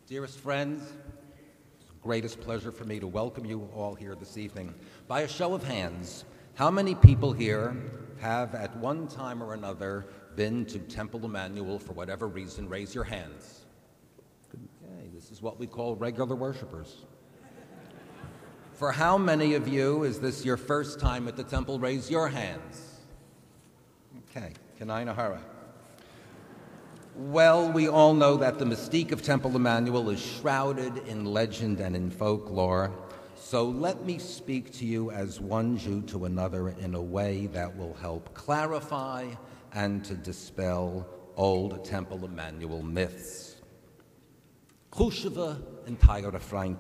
Dearest friends, it's the greatest pleasure for me to welcome you all here this evening. By a show of hands, how many people here have at one time or another been to Temple Emanu-El for whatever reason? Raise your hands. Okay, this is what we call regular worshipers. For how many of you is this your first time at the temple? Raise your hands. Okay, Kanai Nahara. Well, we all know that the mystique of Temple Emanu-El is shrouded in legend and in folklore, so let me speak to you as one Jew to another in a way that will help clarify and to dispel old Temple Emanu-El myths. Chushva and Tayara Freund.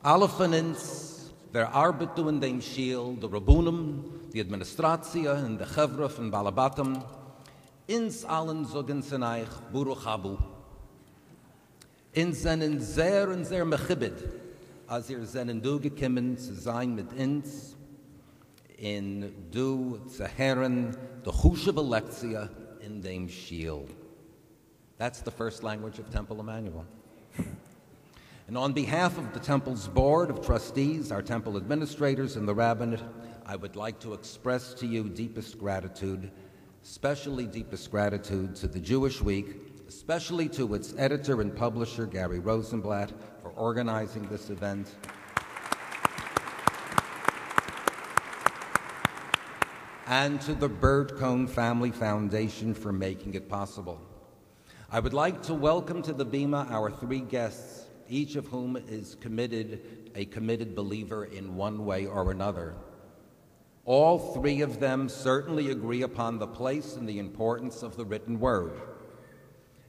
Alle von uns, wer arbeitet in dem Schiel, der Rabbunim, die Administratia und der Chevra von Balabatam, ins allen sogen sie euch Buruch Habu. In seinen sehr und sehr mechibed, als ihr seinen du gekommen zu sein mit uns, in du zu hören, the Chushva Lektia in dem Schiel. That's the first language of Temple Emanu-El. And on behalf of the Temple's Board of Trustees, our Temple administrators, and the Rabbinate, I would like to express to you deepest gratitude, especially deepest gratitude to the Jewish Week, especially to its editor and publisher, Gary Rosenblatt, for organizing this event. And to the Bird Cone Family Foundation for making it possible. I would like to welcome to the Bima our three guests, each of whom is a committed believer in one way or another. All three of them certainly agree upon the place and the importance of the written word.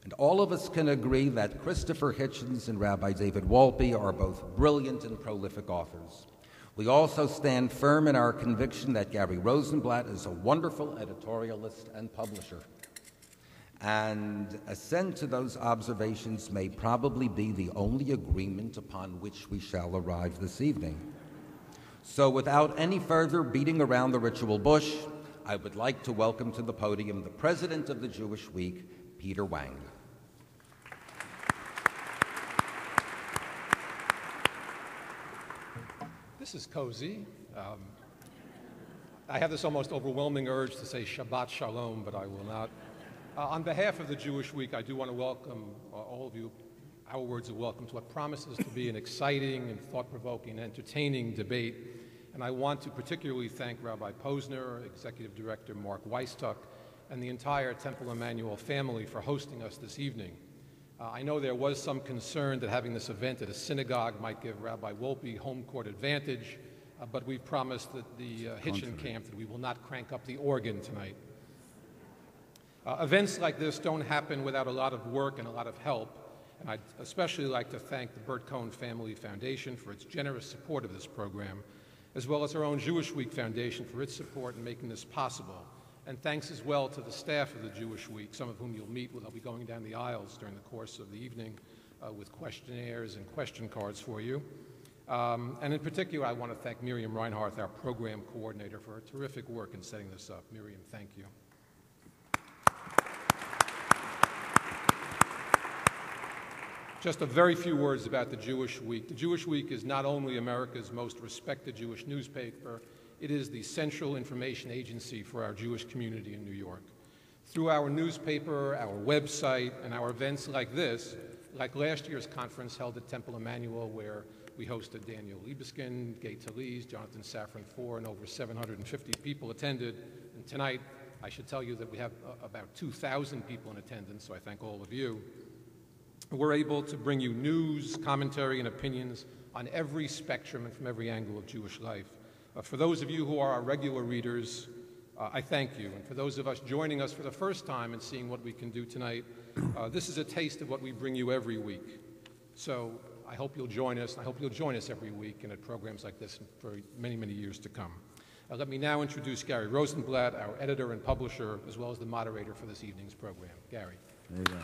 And all of us can agree that Christopher Hitchens and Rabbi David Wolpe are both brilliant and prolific authors. We also stand firm in our conviction that Gary Rosenblatt is a wonderful editorialist and publisher. And assent to those observations may probably be the only agreement upon which we shall arrive this evening. So without any further beating around the ritual bush, I would like to welcome to the podium the president of the Jewish Week, Peter Wang. This is cozy. I have this almost overwhelming urge to say Shabbat Shalom, but I will not. On behalf of the Jewish Week, I do want to welcome all of you, our words of welcome to what promises to be an exciting and thought-provoking, entertaining debate. And I want to particularly thank Rabbi Posner, Executive Director Mark Weistuck, and the entire Temple Emanu-El family for hosting us this evening. I know there was some concern that having this event at a synagogue might give Rabbi Wolpe home court advantage, but we've promised that the Hitchens camp that we will not crank up the organ tonight. Events like this don't happen without a lot of work and a lot of help, and I'd especially like to thank the Bert Cohn Family Foundation for its generous support of this program, as well as our own Jewish Week Foundation for its support in making this possible. And thanks as well to the staff of the Jewish Week, some of whom you'll meet. I'll be going down the aisles during the course of the evening with questionnaires and question cards for you. And in particular, I want to thank Miriam Reinhardt, our program coordinator, for her terrific work in setting this up. Miriam, thank you. Just a very few words about the Jewish Week. The Jewish Week is not only America's most respected Jewish newspaper, it is the central information agency for our Jewish community in New York. Through our newspaper, our website, and our events like this, like last year's conference held at Temple Emanu-El, where we hosted Daniel Libeskind, Gay Talese, Jonathan Safran Foer, and over 750 people attended. And tonight, I should tell you that we have about 2,000 people in attendance, so I thank all of you. We're able to bring you news, commentary, and opinions on every spectrum and from every angle of Jewish life. For those of you who are our regular readers, I thank you. And for those of us joining us for the first time and seeing what we can do tonight, this is a taste of what we bring you every week. So I hope you'll join us. I hope you'll join us every week and at programs like this for many, many years to come. Let me now introduce Gary Rosenblatt, our editor and publisher, as well as the moderator for this evening's program. Gary. There you go.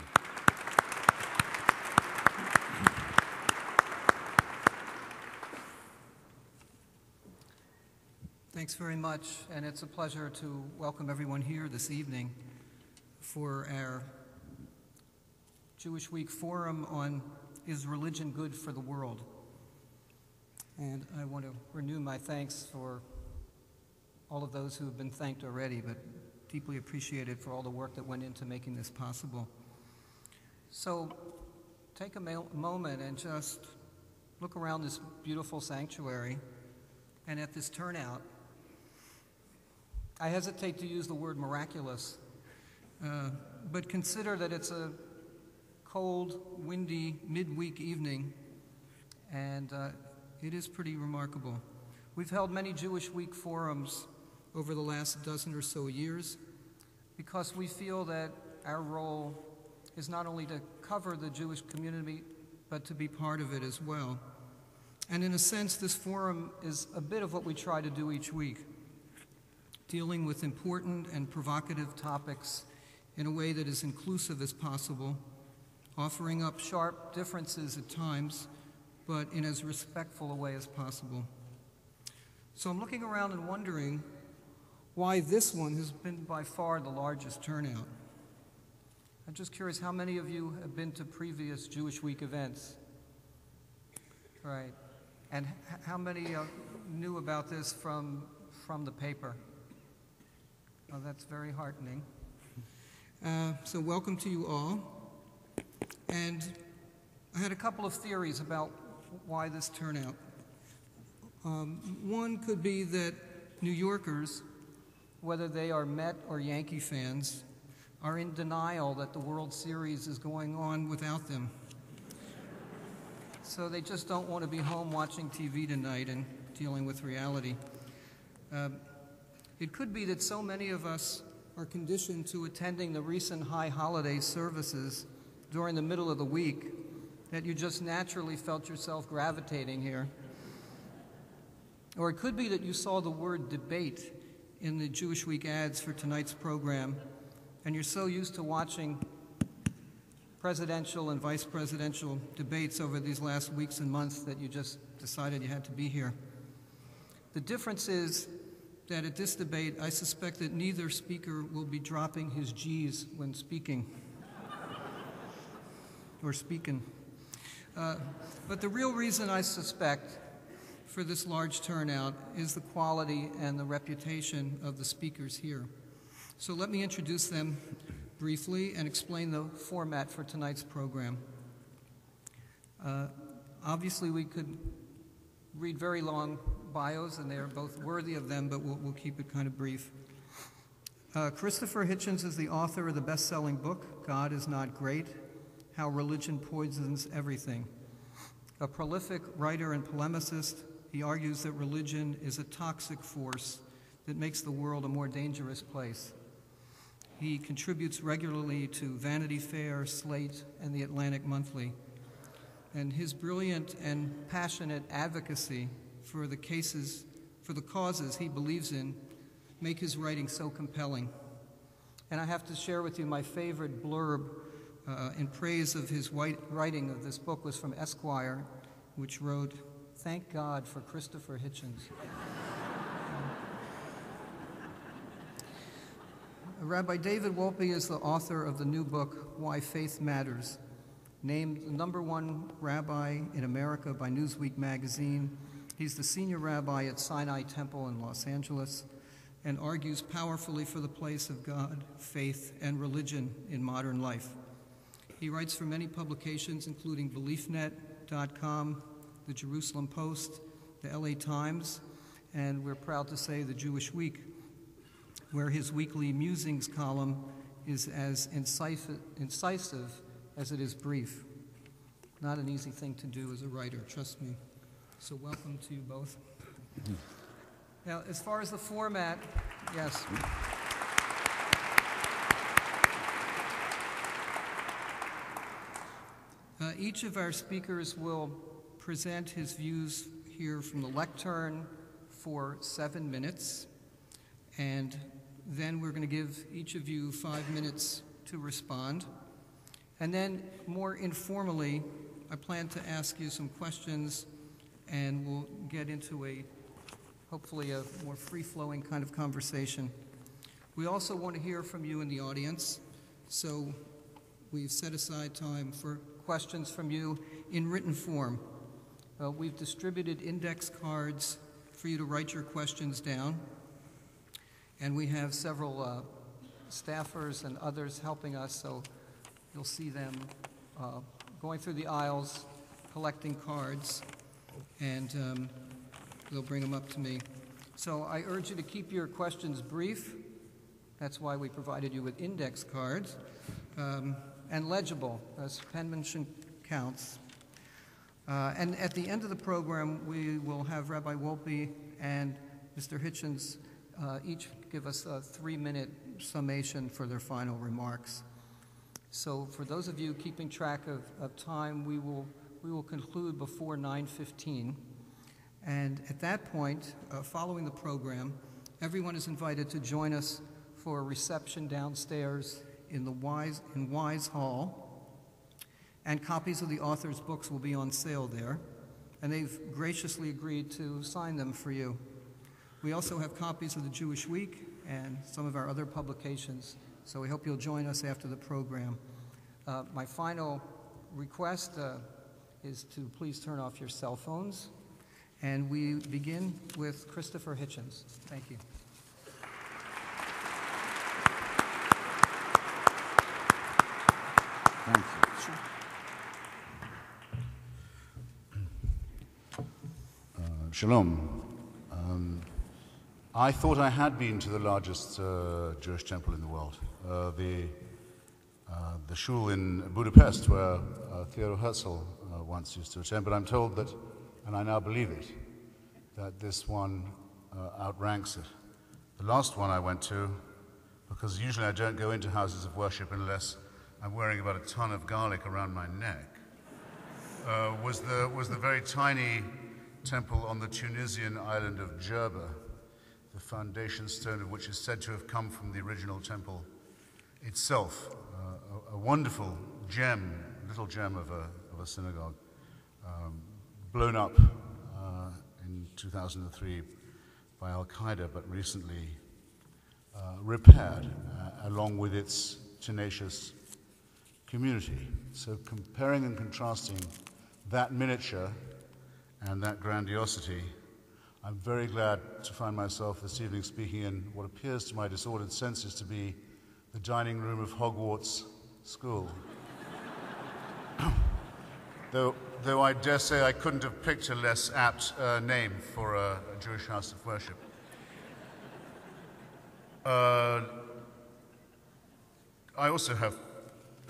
Thanks very much, and it's a pleasure to welcome everyone here this evening for our Jewish Week Forum on Is Religion Good for the World? And I want to renew my thanks for all of those who have been thanked already, but deeply appreciated for all the work that went into making this possible. So take a moment and just look around this beautiful sanctuary and at this turnout. I hesitate to use the word miraculous, but consider that it's a cold, windy, midweek evening, and it is pretty remarkable. We've held many Jewish Week forums over the last dozen or so years because we feel that our role is not only to cover the Jewish community, but to be part of it as well. And in a sense, this forum is a bit of what we try to do each week, dealing with important and provocative topics in a way that is inclusive as possible, offering up sharp differences at times, but in as respectful a way as possible. So I'm looking around and wondering why this one has been by far the largest turnout. I'm just curious, how many of you have been to previous Jewish Week events? Right. And how many knew about this from the paper? Oh, that's very heartening. So welcome to you all. And I had a couple of theories about why this turnout. One could be that New Yorkers, whether they are Met or Yankee fans, are in denial that the World Series is going on without them. So they just don't want to be home watching TV tonight and dealing with reality. It could be that so many of us are conditioned to attending the recent high holiday services during the middle of the week that you just naturally felt yourself gravitating here. Or it could be that you saw the word debate in the Jewish Week ads for tonight's program, and you're so used to watching presidential and vice presidential debates over these last weeks and months that you just decided you had to be here. The difference is that at this debate, I suspect that neither speaker will be dropping his G's when speaking. Or speaking. But the real reason I suspect for this large turnout is the quality and the reputation of the speakers here. So let me introduce them briefly and explain the format for tonight's program. Obviously, we could read very long bios, and they are both worthy of them, but we'll keep it kind of brief. Christopher Hitchens is the author of the best-selling book, God is Not Great, How Religion Poisons Everything. A prolific writer and polemicist, he argues that religion is a toxic force that makes the world a more dangerous place. He contributes regularly to Vanity Fair, Slate, and the Atlantic Monthly. And his brilliant and passionate advocacy for the causes he believes in, make his writing so compelling. And I have to share with you my favorite blurb in praise of his writing of this book was from Esquire, which wrote, "Thank God for Christopher Hitchens." Rabbi David Wolpe is the author of the new book, Why Faith Matters, named the #1 rabbi in America by Newsweek magazine. He's the senior rabbi at Sinai Temple in Los Angeles and argues powerfully for the place of God, faith, and religion in modern life. He writes for many publications, including BeliefNet.com, the Jerusalem Post, the LA Times, and we're proud to say the Jewish Week, where his weekly musings column is as incisive as it is brief. Not an easy thing to do as a writer, trust me. So welcome to you both. Now, as far as the format, yes. Each of our speakers will present his views here from the lectern for 7 minutes, and then we're going to give each of you 5 minutes to respond. And then, more informally, I plan to ask you some questions, and we'll get into hopefully a more free-flowing kind of conversation. We also want to hear from you in the audience, so we've set aside time for questions from you in written form. We've distributed index cards for you to write your questions down, and we have several staffers and others helping us, so you'll see them going through the aisles, collecting cards, and they'll bring them up to me. So I urge you to keep your questions brief. That's why we provided you with index cards, and legible, as penmanship counts. And at the end of the program, we will have Rabbi Wolpe and Mr. Hitchens each give us a 3-minute summation for their final remarks. So for those of you keeping track of time, we will conclude before 9:15. And at that point, following the program, everyone is invited to join us for a reception downstairs in Wise Hall. And copies of the author's books will be on sale there, and they've graciously agreed to sign them for you. We also have copies of the Jewish Week and some of our other publications, so we hope you'll join us after the program. My final request is to please turn off your cell phones, and we begin with Christopher Hitchens. Thank you. Thank you. Sure. Shalom. I thought I had been to the largest Jewish temple in the world, the shul in Budapest, where Theodor Herzl once used to attend, but I'm told that, and I now believe it, that this one outranks it. The last one I went to, because usually I don't go into houses of worship unless I'm wearing about a ton of garlic around my neck, was the very tiny temple on the Tunisian island of Jerba, the foundation stone of which is said to have come from the original temple itself. A wonderful gem, little gem of a synagogue, blown up in 2003 by Al-Qaeda, but recently repaired along with its tenacious community. So comparing and contrasting that miniature and that grandiosity, I'm very glad to find myself this evening speaking in what appears to my disordered senses to be the dining room of Hogwarts School. Though I dare say I couldn't have picked a less apt name for a Jewish house of worship. I also have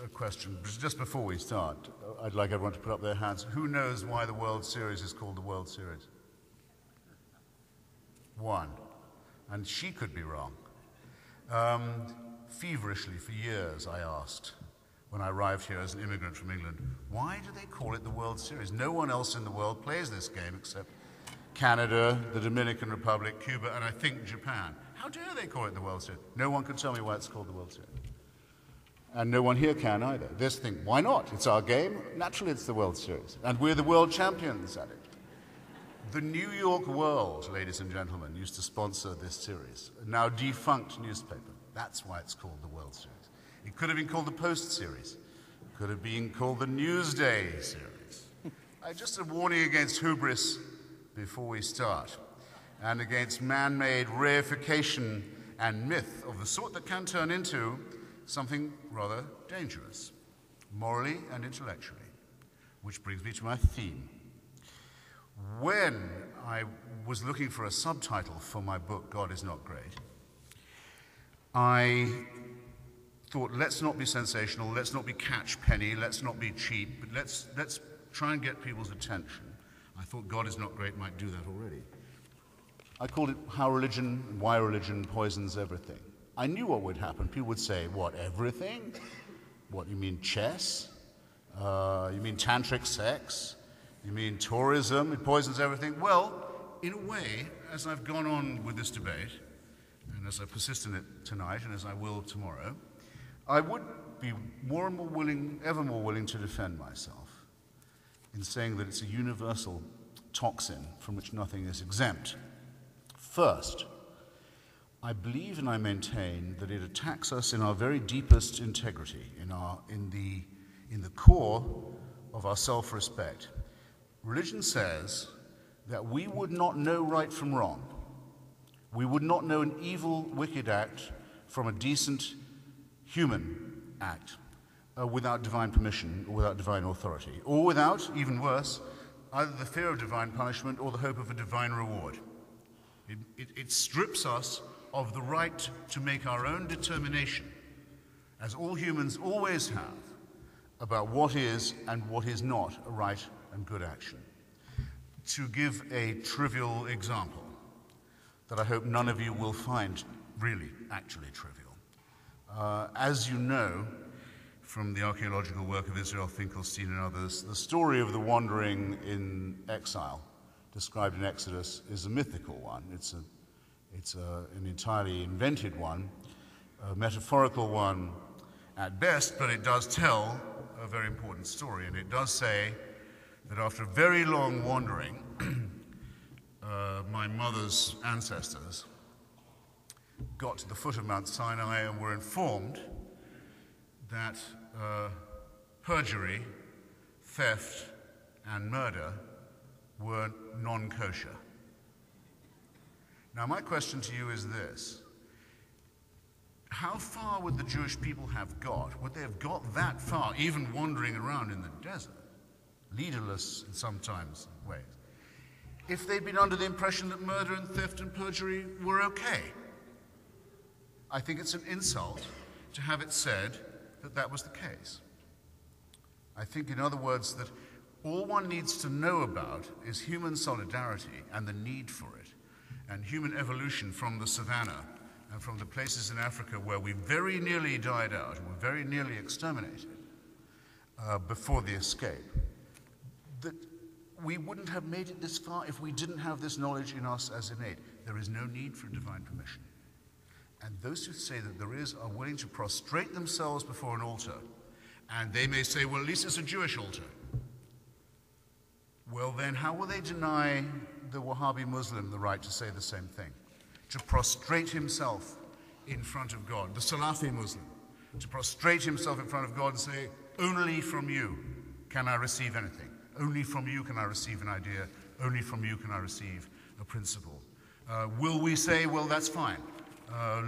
a question, just before we start. I'd like everyone to put up their hands. Who knows why the World Series is called the World Series? One. And she could be wrong. Feverishly, for years, I asked, when I arrived here as an immigrant from England, why do they call it the World Series? No one else in the world plays this game except Canada, the Dominican Republic, Cuba, and I think Japan. How dare they call it the World Series? No one could tell me why it's called the World Series. And no one here can either. This thing, why not? It's our game. Naturally, it's the World Series. And we're the world champions at it. The New York World, ladies and gentlemen, used to sponsor this series, a now defunct newspaper. That's why it's called the World Series. It could have been called the Post Series. It could have been called the Newsday Series. Just a warning against hubris before we start, and against man-made reification and myth of the sort that can turn into something rather dangerous, morally and intellectually, which brings me to my theme. When I was looking for a subtitle for my book, God is Not Great, I thought, let's not be sensational, let's not be catch penny, let's not be cheap, but let's try and get people's attention. I thought God is Not Great might do that already. I called it How Religion and Why Religion Poisons Everything. I knew what would happen. People would say, what, everything? What, you mean chess? You mean tantric sex? You mean tourism? It poisons everything? Well, in a way, as I've gone on with this debate, and as I persist in it tonight, and as I will tomorrow, I would be more and more willing, ever more willing to defend myself in saying that it's a universal toxin from which nothing is exempt. First, I believe and I maintain that it attacks us in our very deepest integrity, in the core of our self-respect. Religion says that we would not know right from wrong. We would not know an evil, wicked act from a decent human act without divine permission or without divine authority, or without, even worse, either the fear of divine punishment or the hope of a divine reward. It strips us of the right to make our own determination, as all humans always have, about what is and what is not a right and good action. To give a trivial example that I hope none of you will find really actually trivial. As you know from the archaeological work of Israel Finkelstein and others, the story of the wandering in exile described in Exodus is a mythical one. It's an entirely invented one, a metaphorical one at best, but it does tell a very important story. And it does say that after very long wandering, my mother's ancestors got to the foot of Mount Sinai and were informed that perjury, theft, and murder were non-kosher. Now, my question to you is this. How far would the Jewish people have got? Would they have got that far, even wandering around in the desert, leaderless in sometimes ways, if they'd been under the impression that murder and theft and perjury were okay? I think it's an insult to have it said that that was the case. I think, in other words, that all one needs to know about is human solidarity and the need for it, and human evolution from the savannah and from the places in Africa where we very nearly died out, and were very nearly exterminated before the escape, that we wouldn't have made it this far if we didn't have this knowledge in us as innate. There is no need for divine permission. And those who say that there is are willing to prostrate themselves before an altar, and they may say, well, at least it's a Jewish altar. Well, then how will they deny the Wahhabi Muslim the right to say the same thing? To prostrate himself in front of God, the Salafi Muslim, to prostrate himself in front of God and say, only from you can I receive anything. Only from you can I receive an idea. Only from you can I receive a principle. Will we say, well, that's fine.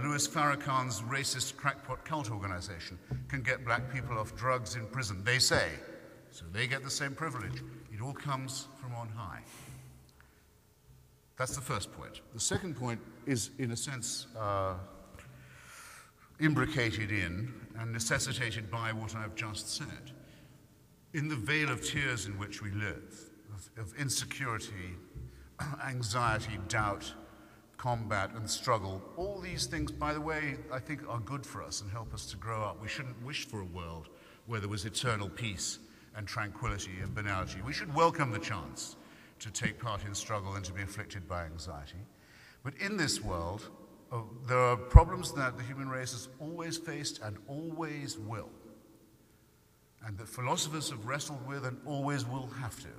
Louis Farrakhan's racist crackpot cult organization can get black people off drugs in prison, they say. So they get the same privilege. It all comes from on high. That's the first point. The second point is, in a sense, imbricated in and necessitated by what I've just said. In the vale of tears in which we live, of insecurity, anxiety, doubt, combat, and struggle, all these things, by the way, I think are good for us and help us to grow up. We shouldn't wish for a world where there was eternal peace and tranquility and banality. We should welcome the chance to take part in struggle and to be afflicted by anxiety. But in this world, there are problems that the human race has always faced and always will, and that philosophers have wrestled with and always will have to,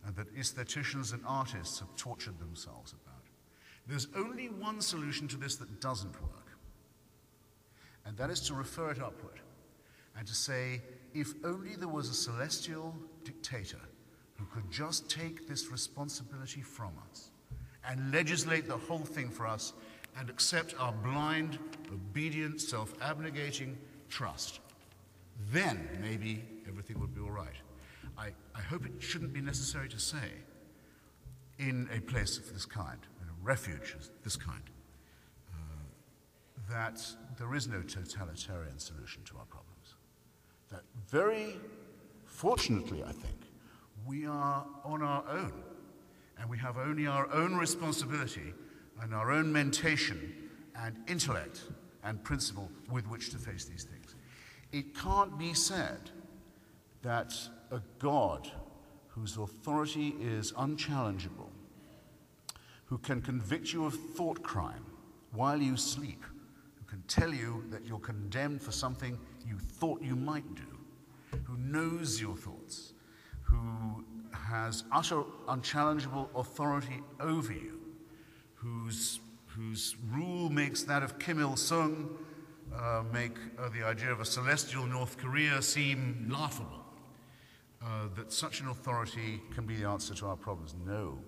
and that aestheticians and artists have tortured themselves about. There's only one solution to this that doesn't work, and that is to refer it upward and to say, if only there was a celestial dictator who could just take this responsibility from us and legislate the whole thing for us and accept our blind, obedient, self-abnegating trust, then maybe everything would be all right. I hope it shouldn't be necessary to say, in a place of this kind, in a refuge of this kind, that there is no totalitarian solution to our problems. That very fortunately, I think, we are on our own, and we have only our own responsibility and our own mentation and intellect and principle with which to face these things. It can't be said that a God whose authority is unchallengeable, who can convict you of thought crime while you sleep, who can tell you that you're condemned for something you thought you might do, who knows your thoughts, who has utter unchallengeable authority over you, whose rule makes that of Kim Il-sung make the idea of a celestial North Korea seem laughable, that such an authority can be the answer to our problems. No.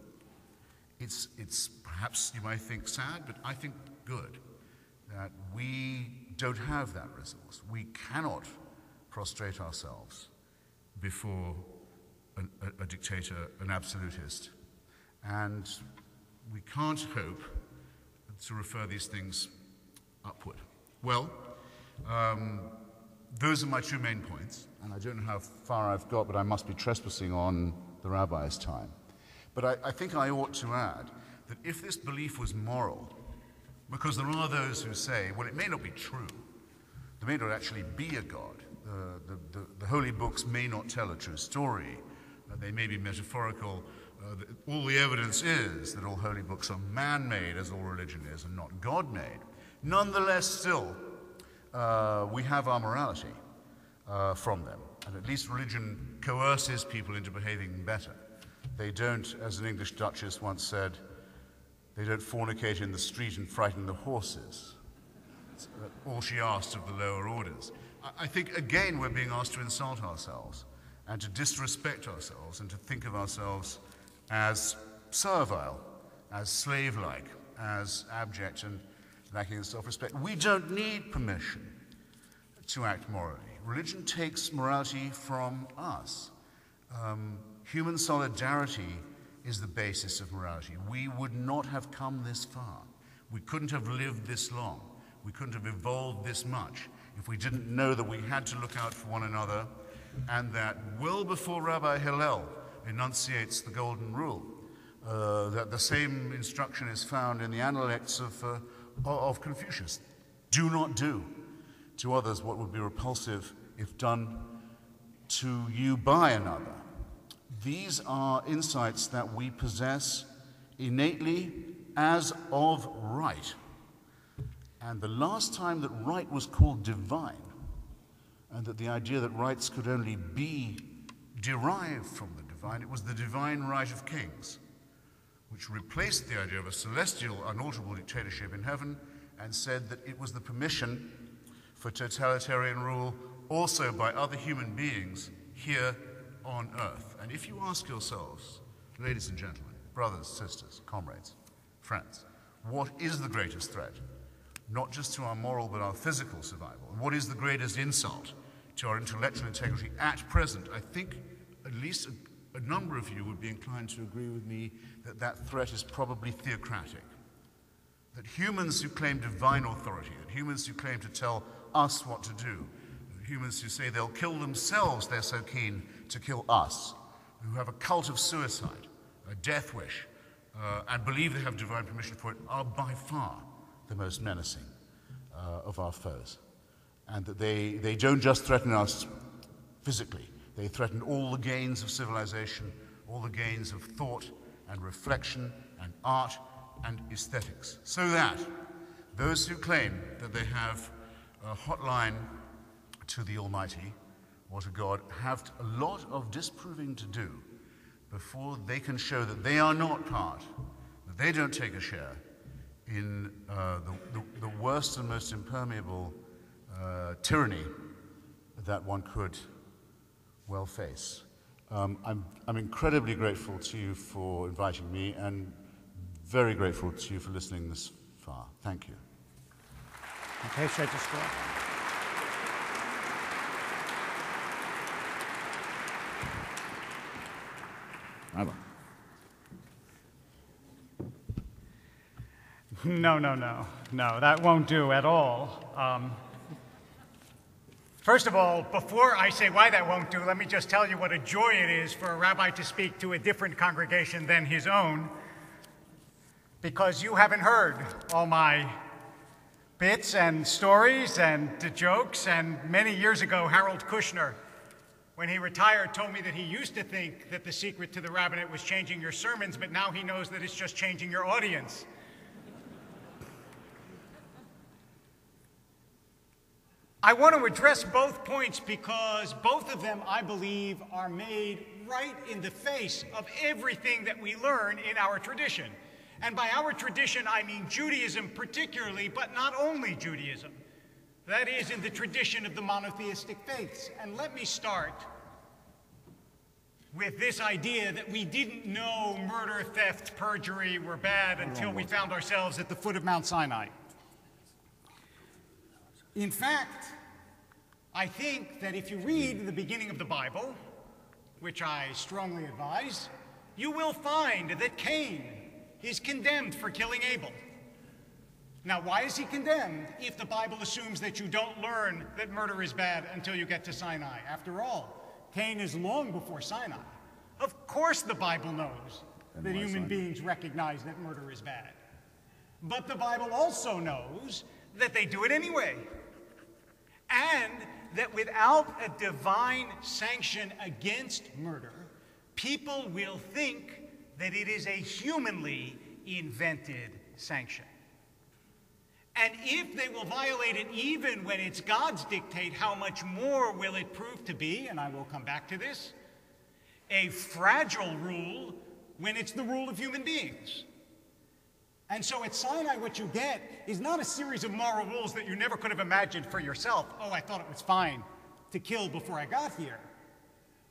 It's perhaps, you might think, sad, but I think good that we don't have that resource. We cannot prostrate ourselves before a dictator, an absolutist. And we can't hope to refer these things upward. Well, those are my two main points, and I don't know how far I've got, but I must be trespassing on the rabbi's time. But I think I ought to add that if this belief was moral, because there are those who say, well, it may not be true, there may not actually be a God, the holy books may not tell a true story, they may be metaphorical, all the evidence is that all holy books are man-made, as all religion is, and not God-made. Nonetheless, still, we have our morality from them, and at least religion coerces people into behaving better. They don't, as an English duchess once said, they don't fornicate in the street and frighten the horses. That's all she asked of the lower orders. I think, again, we're being asked to insult ourselves and to disrespect ourselves and to think of ourselves as servile, as slave-like, as abject and lacking in self-respect. We don't need permission to act morally. Religion takes morality from us. Human solidarity is the basis of morality. We would not have come this far. We couldn't have lived this long. We couldn't have evolved this much if we didn't know that we had to look out for one another, and that well before Rabbi Hillel enunciates the Golden Rule, that the same instruction is found in the Analects of Confucius. Do not do to others what would be repulsive if done to you by another. These are insights that we possess innately as of right. And the last time that right was called divine, and that the idea that rights could only be derived from the divine, it was the divine right of kings, which replaced the idea of a celestial, unalterable dictatorship in heaven and said that it was the permission for totalitarian rule also by other human beings here on earth. And if you ask yourselves, ladies and gentlemen, brothers, sisters, comrades, friends, what is the greatest threat? Not just to our moral but our physical survival. And what is the greatest insult to our intellectual integrity at present? I think at least a number of you would be inclined to agree with me that that threat is probably theocratic. That humans who claim divine authority, that humans who claim to tell us what to do, humans who say they'll kill themselves, they're so keen to kill us, who have a cult of suicide, a death wish, and believe they have divine permission for it, are by far the most menacing of our foes. And that they don't just threaten us physically, they threaten all the gains of civilization, all the gains of thought and reflection and art and aesthetics. So that those who claim that they have a hotline to the Almighty or to God have a lot of disproving to do before they can show that they are not part, that they don't take a share in the worst and most impermeable tyranny that one could well face. I'm incredibly grateful to you for inviting me and very grateful to you for listening this far. Thank you. Okay, should I just go? Rabbi. No, that won't do at all. First of all, before I say why that won't do, let me just tell you what a joy it is for a rabbi to speak to a different congregation than his own, because you haven't heard all my bits and stories and jokes. And many years ago, Harold Kushner, when he retired, told me that he used to think that the secret to the rabbinate was changing your sermons, but now he knows that it's just changing your audience. I want to address both points because both of them, I believe, are made right in the face of everything that we learn in our tradition. And by our tradition, I mean Judaism particularly, but not only Judaism. That is, in the tradition of the monotheistic faiths. And let me start with this idea that we didn't know murder, theft, perjury were bad until we found ourselves at the foot of Mount Sinai. In fact, I think that if you read the beginning of the Bible, which I strongly advise, you will find that Cain is condemned for killing Abel. Now, why is he condemned if the Bible assumes that you don't learn that murder is bad until you get to Sinai? After all, Cain is long before Sinai. Of course the Bible knows that human beings recognize that murder is bad. But the Bible also knows that they do it anyway. And that without a divine sanction against murder, people will think that it is a humanly invented sanction. And if they will violate it even when it's God's dictate, how much more will it prove to be, and I will come back to this, a fragile rule when it's the rule of human beings. And so at Sinai, what you get is not a series of moral rules that you never could have imagined for yourself. Oh, I thought it was fine to kill before I got here.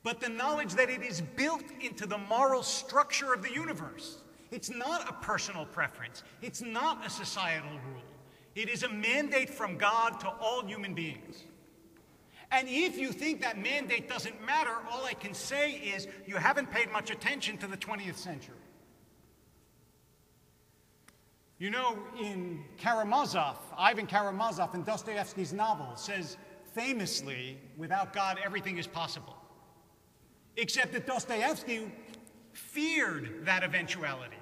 But the knowledge that it is built into the moral structure of the universe. It's not a personal preference. It's not a societal rule. It is a mandate from God to all human beings. And if you think that mandate doesn't matter, all I can say is you haven't paid much attention to the 20th century. You know, in Karamazov, Ivan Karamazov in Dostoevsky's novel says famously, without God, everything is possible. Except that Dostoevsky feared that eventuality.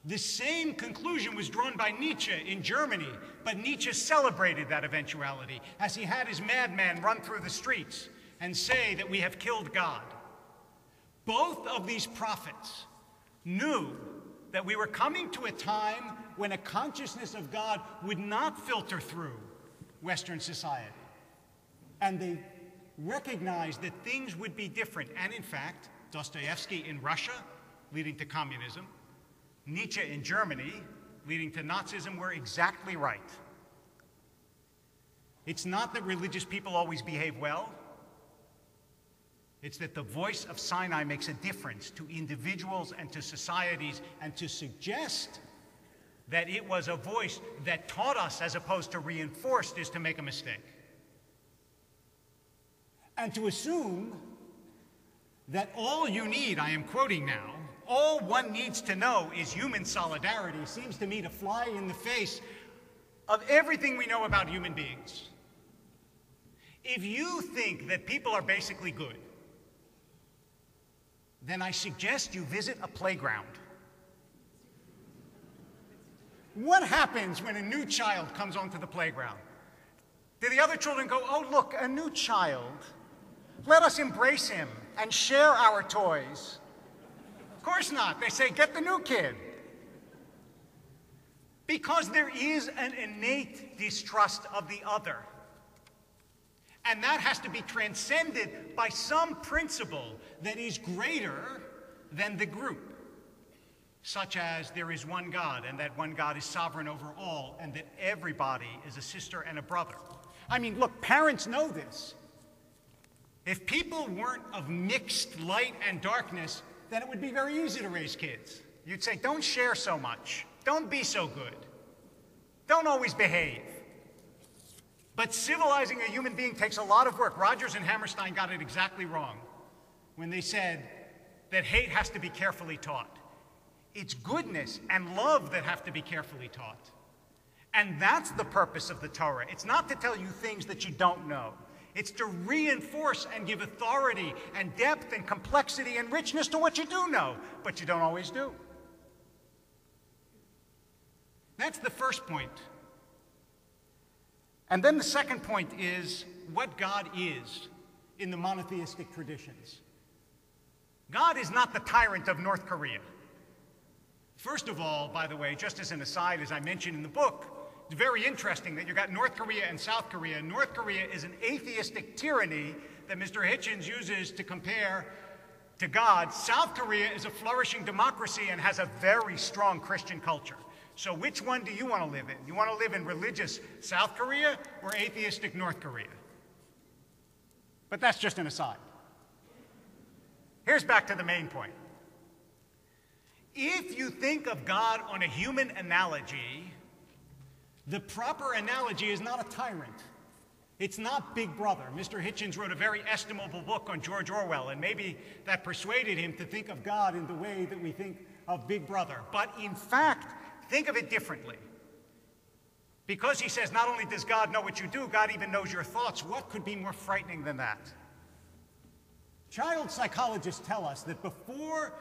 The same conclusion was drawn by Nietzsche in Germany, but Nietzsche celebrated that eventuality as he had his madman run through the streets and say that we have killed God. Both of these prophets knew that we were coming to a time when a consciousness of God would not filter through Western society. And they recognized that things would be different. And in fact, Dostoevsky in Russia, leading to communism, Nietzsche in Germany, leading to Nazism, were exactly right. It's not that religious people always behave well. It's that the voice of Sinai makes a difference to individuals and to societies, and to suggest that it was a voice that taught us as opposed to reinforced is to make a mistake. And to assume that all you need, I am quoting now, all one needs to know is human solidarity seems to me to fly in the face of everything we know about human beings. If you think that people are basically good, then I suggest you visit a playground. What happens when a new child comes onto the playground? Do the other children go, oh, look, a new child. Let us embrace him and share our toys. Of course not. They say, get the new kid. Because there is an innate distrust of the other. And that has to be transcended by some principle that is greater than the group, such as there is one God, and that one God is sovereign over all, and that everybody is a sister and a brother. I mean, look, parents know this. If people weren't of mixed light and darkness, then it would be very easy to raise kids. You'd say, don't share so much. Don't be so good. Don't always behave. But civilizing a human being takes a lot of work. Rogers and Hammerstein got it exactly wrong when they said that hate has to be carefully taught. It's goodness and love that have to be carefully taught. And that's the purpose of the Torah. It's not to tell you things that you don't know. It's to reinforce and give authority and depth and complexity and richness to what you do know, but you don't always do. That's the first point. And then the second point is what God is in the monotheistic traditions. God is not the tyrant of North Korea. First of all, by the way, just as an aside, as I mentioned in the book, it's very interesting that you got North Korea and South Korea. North Korea is an atheistic tyranny that Mr. Hitchens uses to compare to God. South Korea is a flourishing democracy and has a very strong Christian culture. So which one do you want to live in? You want to live in religious South Korea or atheistic North Korea? But that's just an aside. Here's back to the main point. If you think of God on a human analogy, the proper analogy is not a tyrant. It's not Big Brother. Mr. Hitchens wrote a very estimable book on George Orwell, and maybe that persuaded him to think of God in the way that we think of Big Brother. But in fact, think of it differently. Because he says not only does God know what you do, God even knows your thoughts. What could be more frightening than that? Child psychologists tell us that before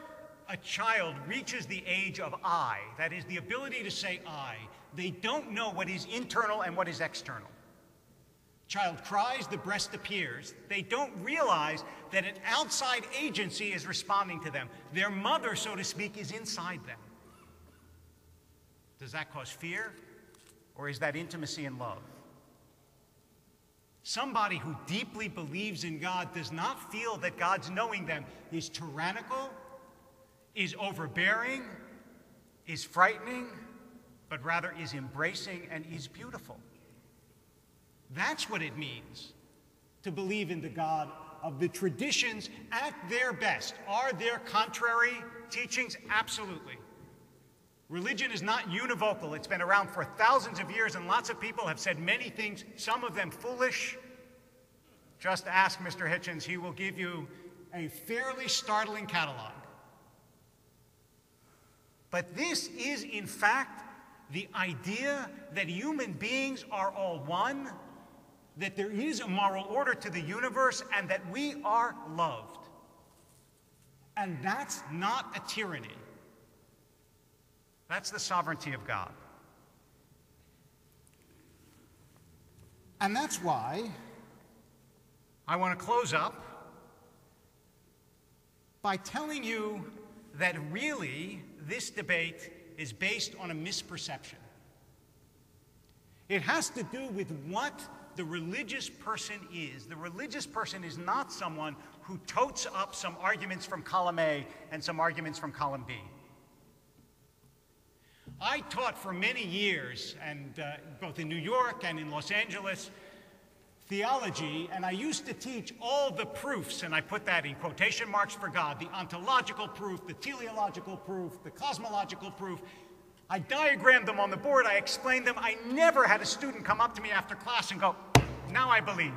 a child reaches the age of I, that is the ability to say I, they don't know what is internal and what is external. Child cries, the breast appears. They don't realize that an outside agency is responding to them. Their mother, so to speak, is inside them. Does that cause fear? Or is that intimacy and love? Somebody who deeply believes in God does not feel that God's knowing them is tyrannical, is overbearing, is frightening, but rather is embracing and is beautiful. That's what it means to believe in the God of the traditions at their best. Are there contrary teachings? Absolutely. Religion is not univocal. It's been around for thousands of years, and lots of people have said many things, some of them foolish. Just ask Mr. Hitchens. He will give you a fairly startling catalog. But this is, in fact, the idea that human beings are all one, that there is a moral order to the universe, and that we are loved. And that's not a tyranny. That's the sovereignty of God. And that's why I want to close up by telling you that really this debate is based on a misperception. It has to do with what the religious person is. The religious person is not someone who totes up some arguments from column A and some arguments from column B. I taught for many years, and both in New York and in Los Angeles, theology, and I used to teach all the proofs, and I put that in quotation marks for God, the ontological proof, the teleological proof, the cosmological proof. I diagrammed them on the board, I explained them. I never had a student come up to me after class and go, "Now I believe."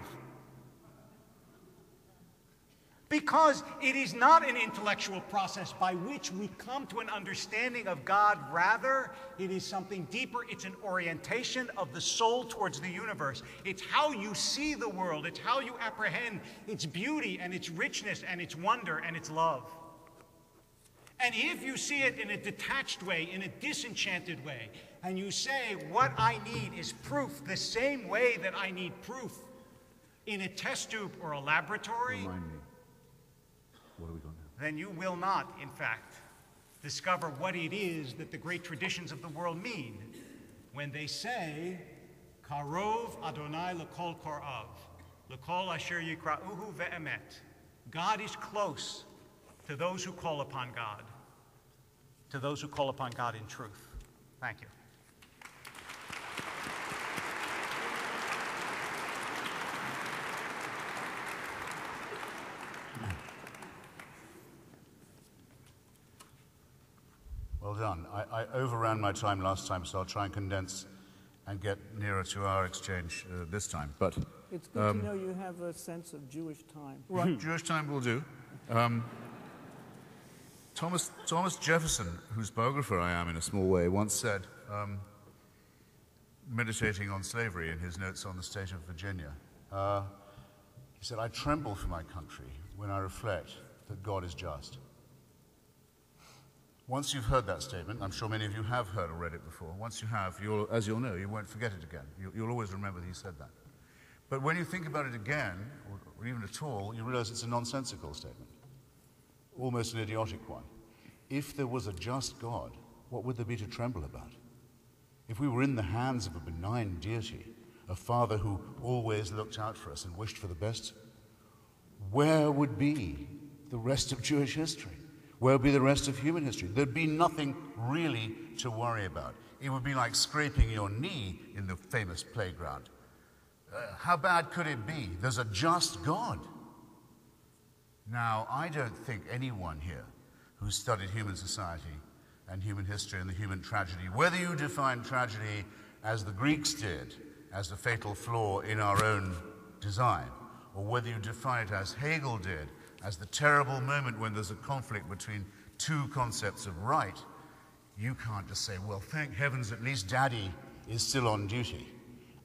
Because it is not an intellectual process by which we come to an understanding of God. Rather, it is something deeper. It's an orientation of the soul towards the universe. It's how you see the world. It's how you apprehend its beauty and its richness and its wonder and its love. And if you see it in a detached way, in a disenchanted way, and you say, what I need is proof the same way that I need proof in a test tube or a laboratory, Remind me. What are we going to then you will not, in fact, discover what it is that the great traditions of the world mean when they say, Karov Adonai l'kol korav, l'kol asher yikra'uhu ve'emet. God is close to those who call upon God, to those who call upon God in truth. Thank you. Well done. I overran my time last time, so I'll try and condense and get nearer to our exchange this time. But it's good to know you have a sense of Jewish time. right, Jewish time will do. Thomas Jefferson, whose biographer I am in a small way, once said, meditating on slavery in his notes on the state of Virginia, he said, "I tremble for my country when I reflect that God is just." Once you've heard that statement, I'm sure many of you have heard or read it before. Once you have, as you'll know, you won't forget it again. You'll always remember that he said that. But when you think about it again, or even at all, you realize it's a nonsensical statement, almost an idiotic one. If there was a just God, what would there be to tremble about? If we were in the hands of a benign deity, a father who always looked out for us and wished for the best, where would be the rest of Jewish history? Where would be the rest of human history? There'd be nothing really to worry about. It would be like scraping your knee in the famous playground. How bad could it be? There's a just God. Now, I don't think anyone here who's studied human society and human history and the human tragedy, whether you define tragedy as the Greeks did, as a fatal flaw in our own design, or whether you define it as Hegel did, as the terrible moment when there's a conflict between two concepts of right, you can't just say, well, thank heavens, at least Daddy is still on duty.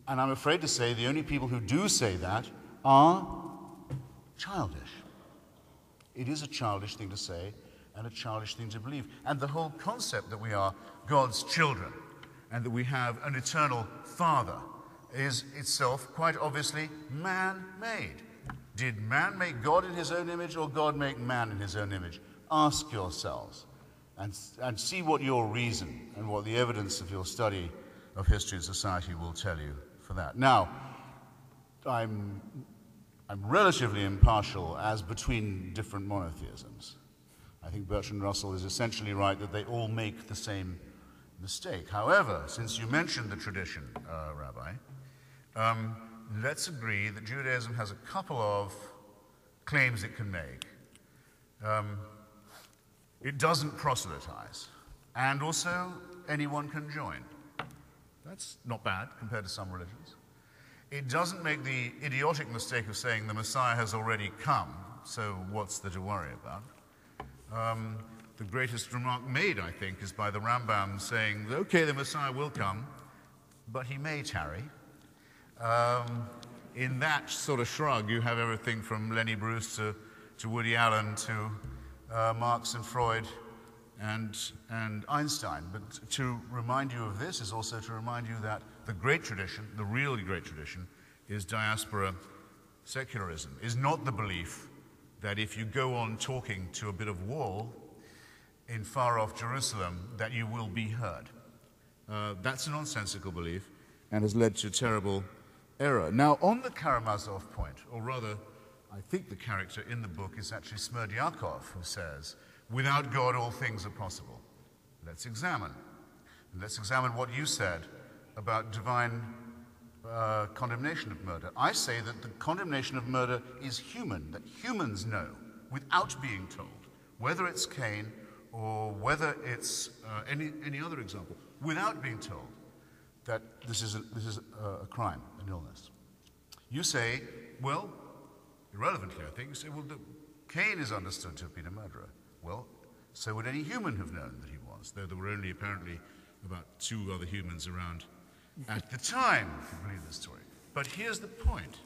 And I'm afraid to say the only people who do say that are childish. It is a childish thing to say and a childish thing to believe. And the whole concept that we are God's children and that we have an eternal Father is itself quite obviously man-made. Did man make God in his own image or God make man in his own image? Ask yourselves and see what your reason and what the evidence of your study of history and society will tell you for that. Now, I'm relatively impartial as between different monotheisms. I think Bertrand Russell is essentially right that they all make the same mistake. However, since you mentioned the tradition, Rabbi, let's agree that Judaism has a couple of claims it can make. It doesn't proselytize, and also anyone can join. That's not bad compared to some religions. It doesn't make the idiotic mistake of saying the Messiah has already come, so what's there to worry about? The greatest remark made, I think, is by the Rambam saying, okay, the Messiah will come, but he may tarry. In that sort of shrug, you have everything from Lenny Bruce to Woody Allen to Marx and Freud and Einstein. But to remind you of this is also to remind you that the great tradition, the really great tradition, is diaspora secularism, is not the belief that if you go on talking to a bit of wall in far-off Jerusalem, that you will be heard. That's a nonsensical belief and has led to terrible error. Now, on the Karamazov point, or rather, I think the character in the book is actually Smerdyakov, who says, without God, all things are possible. Let's examine. Let's examine what you said about divine condemnation of murder. I say that the condemnation of murder is human, that humans know, without being told, whether it's Cain or whether it's any other example, without being told that this is a crime, an illness. You say, well, irrelevantly, I think, you say, well, Cain is understood to have been a murderer. Well, so would any human have known that he was, though there were only apparently about 2 other humans around at the time, if you believe this story. But here's the point.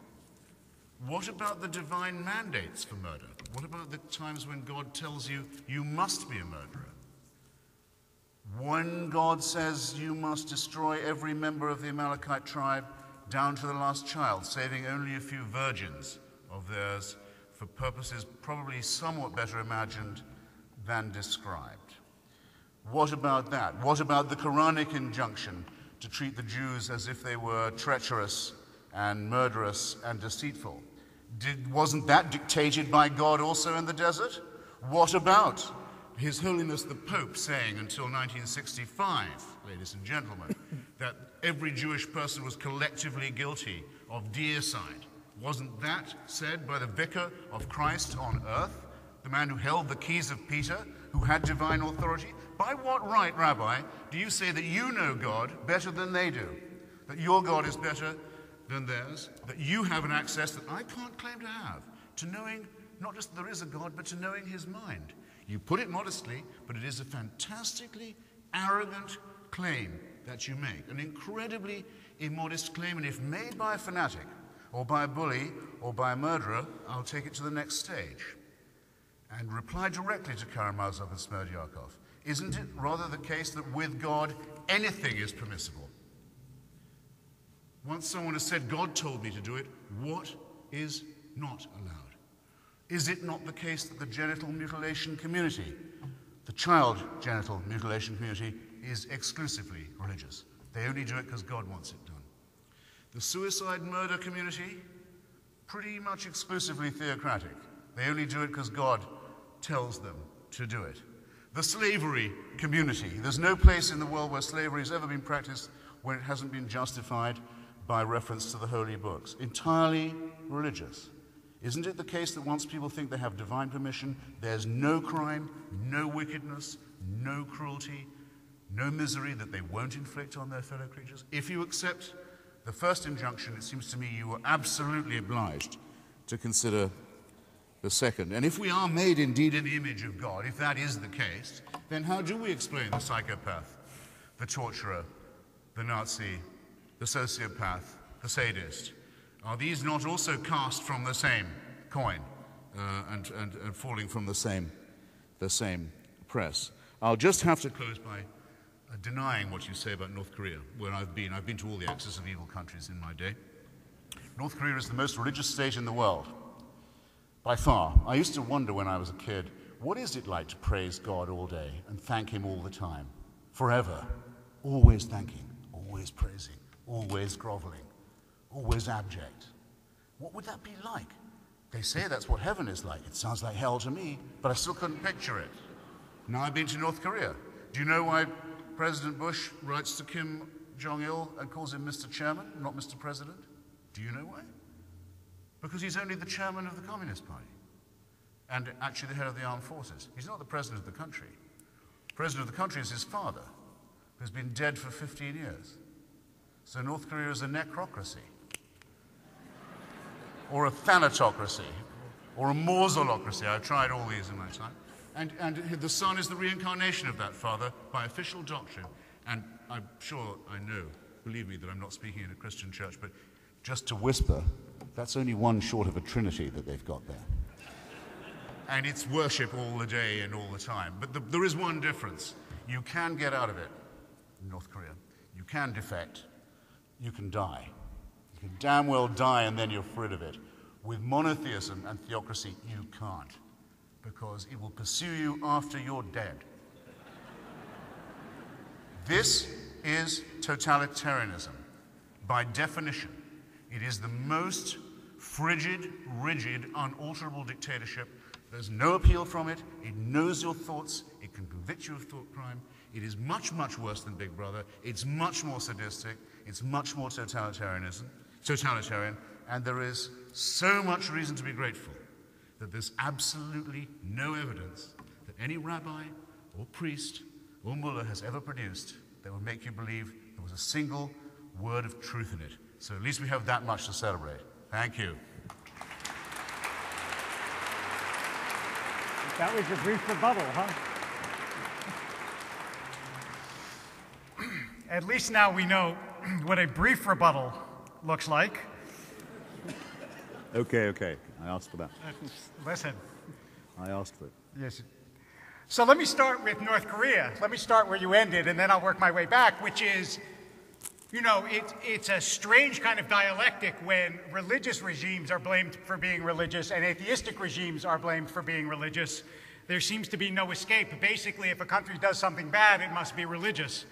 What about the divine mandates for murder? What about the times when God tells you, you must be a murderer? When God says you must destroy every member of the Amalekite tribe down to the last child, saving only a few virgins of theirs for purposes probably somewhat better imagined than described. What about that? What about the Quranic injunction to treat the Jews as if they were treacherous and murderous and deceitful? Wasn't that dictated by God also in the desert? What about His Holiness the Pope saying until 1965, ladies and gentlemen, that every Jewish person was collectively guilty of deicide? Wasn't that said by the vicar of Christ on earth, the man who held the keys of Peter, who had divine authority? By what right, Rabbi, do you say that you know God better than they do? That your God is better than theirs? That you have an access that I can't claim to have, to knowing not just that there is a God, but to knowing his mind? You put it modestly, but it is a fantastically arrogant claim that you make, an incredibly immodest claim, and if made by a fanatic, or by a bully, or by a murderer, I'll take it to the next stage and reply directly to Karamazov and Smerdyakov. Isn't it rather the case that with God, anything is permissible? Once someone has said, God told me to do it, what is not allowed? Is it not the case that the genital mutilation community, the child genital mutilation community, is exclusively religious? They only do it because God wants it done. The suicide murder community, pretty much exclusively theocratic. They only do it because God tells them to do it. The slavery community, there's no place in the world where slavery has ever been practiced when it hasn't been justified by reference to the holy books. Entirely religious. Isn't it the case that once people think they have divine permission, there's no crime, no wickedness, no cruelty, no misery that they won't inflict on their fellow creatures? If you accept the first injunction, it seems to me you are absolutely obliged to consider the second. And if we are made indeed in the image of God, if that is the case, then how do we explain the psychopath, the torturer, the Nazi, the sociopath, the sadist? Are these not also cast from the same coin and falling from the same press? I'll just have to close by denying what you say about North Korea, where I've been. I've been to all the axis of evil countries in my day. North Korea is the most religious state in the world, by far. I used to wonder when I was a kid, what is it like to praise God all day and thank him all the time, forever, always thanking, always praising, always groveling, always abject? What would that be like? They say that's what heaven is like. It sounds like hell to me, but I still couldn't picture it. Now I've been to North Korea. Do you know why President Bush writes to Kim Jong-il and calls him Mr. Chairman, not Mr. President? Do you know why? Because he's only the chairman of the Communist Party and actually the head of the armed forces. He's not the president of the country. The president of the country is his father, who's been dead for 15 years. So North Korea is a necrocracy, or a thanatocracy, or a mausolocracy. I've tried all these in my time. And the son is the reincarnation of that father by official doctrine. And I'm sure I know, believe me, that I'm not speaking in a Christian church, but just to whisper, that's only one short of a trinity that they've got there. And it's worship all the day and all the time. But there is one difference. You can get out of it in North Korea. You can defect. You can die. You can damn well die and then you're rid of it. With monotheism and theocracy, you can't, because it will pursue you after you're dead. This is totalitarianism. By definition, it is the most frigid, rigid, unalterable dictatorship. There's no appeal from it. It knows your thoughts. It can convict you of thought crime. It is much, much worse than Big Brother. It's much more sadistic. It's much more totalitarian, and there is so much reason to be grateful that there's absolutely no evidence that any rabbi or priest or mullah has ever produced that would make you believe there was a single word of truth in it. So at least we have that much to celebrate. Thank you. That was a brief rebuttal, huh? At least now we know what a brief rebuttal looks like. Okay. I asked for that. Listen. I asked for it. Yes. So let me start with North Korea. Let me start where you ended, and then I'll work my way back, which is, you know, it's a strange kind of dialectic when religious regimes are blamed for being religious and atheistic regimes are blamed for being religious. There seems to be no escape. Basically, if a country does something bad, it must be religious.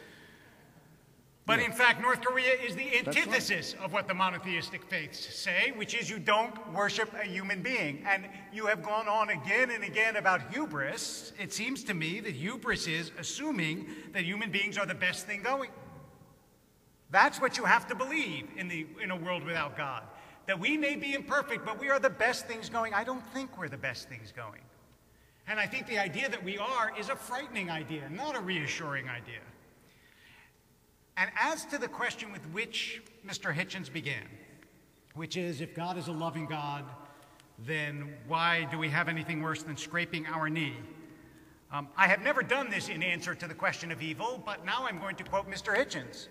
But in fact, North Korea is the antithesis of what the monotheistic faiths say, which is you don't worship a human being. And you have gone on again and again about hubris. It seems to me that hubris is assuming that human beings are the best thing going. That's what you have to believe in a world without God. That we may be imperfect, but we are the best things going. I don't think we're the best things going. And I think the idea that we are is a frightening idea, not a reassuring idea. And as to the question with which Mr. Hitchens began, which is, if God is a loving God, then why do we have anything worse than scraping our knee? I have never done this in answer to the question of evil, but now I'm going to quote Mr. Hitchens.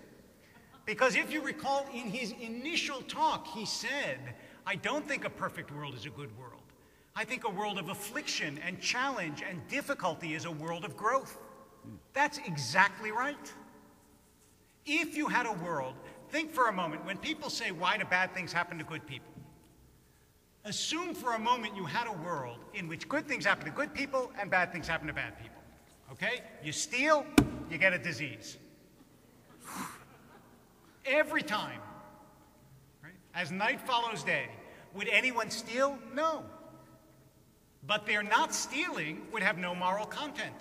Because if you recall, in his initial talk, he said, I don't think a perfect world is a good world. I think a world of affliction and challenge and difficulty is a world of growth. That's exactly right. If you had a world, think for a moment, when people say, why do bad things happen to good people? Assume for a moment you had a world in which good things happen to good people and bad things happen to bad people. Okay? You steal, you get a disease. Every time. Right? As night follows day. Would anyone steal? No. But their not stealing would have no moral content.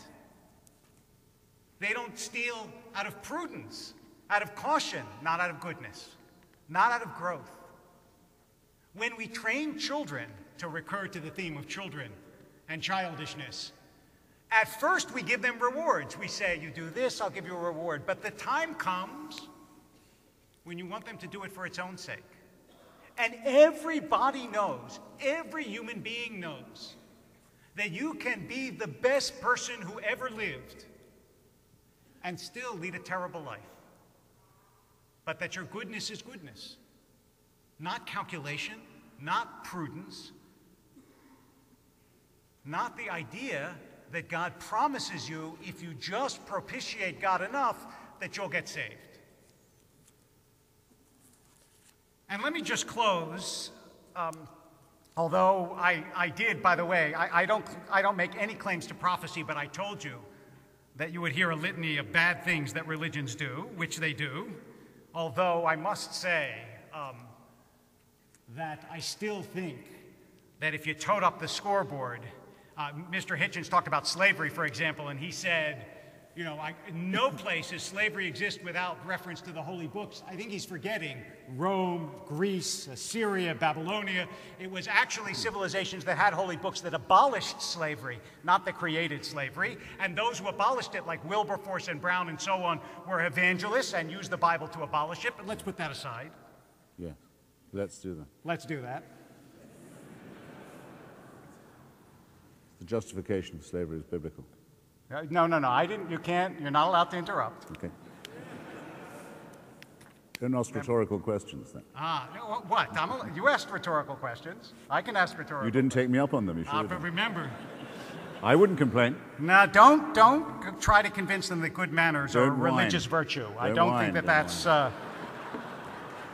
They don't steal out of prudence, out of caution, not out of goodness, not out of growth. When we train children to recur to the theme of children and childishness. At first, we give them rewards. We say, you do this, I'll give you a reward. But the time comes when you want them to do it for its own sake. And everybody knows, every human being knows, that you can be the best person who ever lived and still lead a terrible life. But that your goodness is goodness. Not calculation, not prudence, not the idea that God promises you if you just propitiate God enough that you'll get saved. And let me just close, although I did, by the way, I don't make any claims to prophecy, but I told you that you would hear a litany of bad things that religions do, which they do, although I must say that I still think that if you toed up the scoreboard, Mr. Hitchens talked about slavery, for example, and he said, you know, no place does slavery exist without reference to the holy books. I think he's forgetting Rome, Greece, Assyria, Babylonia. It was actually civilizations that had holy books that abolished slavery, not that created slavery. And those who abolished it, like Wilberforce and Brown and so on, were evangelists and used the Bible to abolish it. But let's put that aside. Yeah, let's do that. Let's do that. The justification of slavery is biblical. No, I didn't. You can't. You're not allowed to interrupt. Okay. Don't ask rhetorical questions, then. What? You asked rhetorical questions. I can ask rhetorical. You didn't take me up on them. You should have But done. remember. I wouldn't complain. Now, don't try to convince them that good manners are Don't whine. religious virtue. I Don't don't whine, think that don't that's.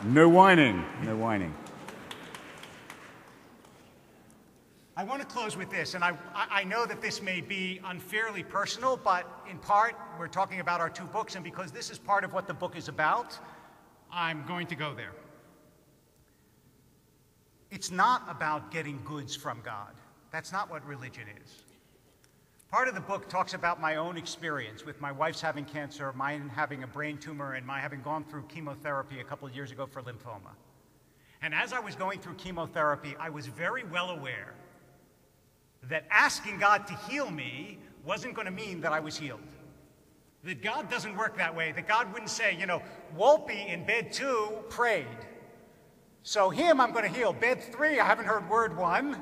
No whining. No whining. I want to close with this, and I know that this may be unfairly personal, but in part, we're talking about our two books, and because this is part of what the book is about, I'm going to go there. It's not about getting goods from God. That's not what religion is. Part of the book talks about my own experience with my wife's having cancer, mine having a brain tumor, and my having gone through chemotherapy a couple of years ago for lymphoma. And as I was going through chemotherapy, I was very well aware that asking God to heal me wasn't going to mean that I was healed. That God doesn't work that way. That God wouldn't say, you know, Wolpe in bed 2 prayed, so him I'm going to heal. Bed 3, I haven't heard word 1.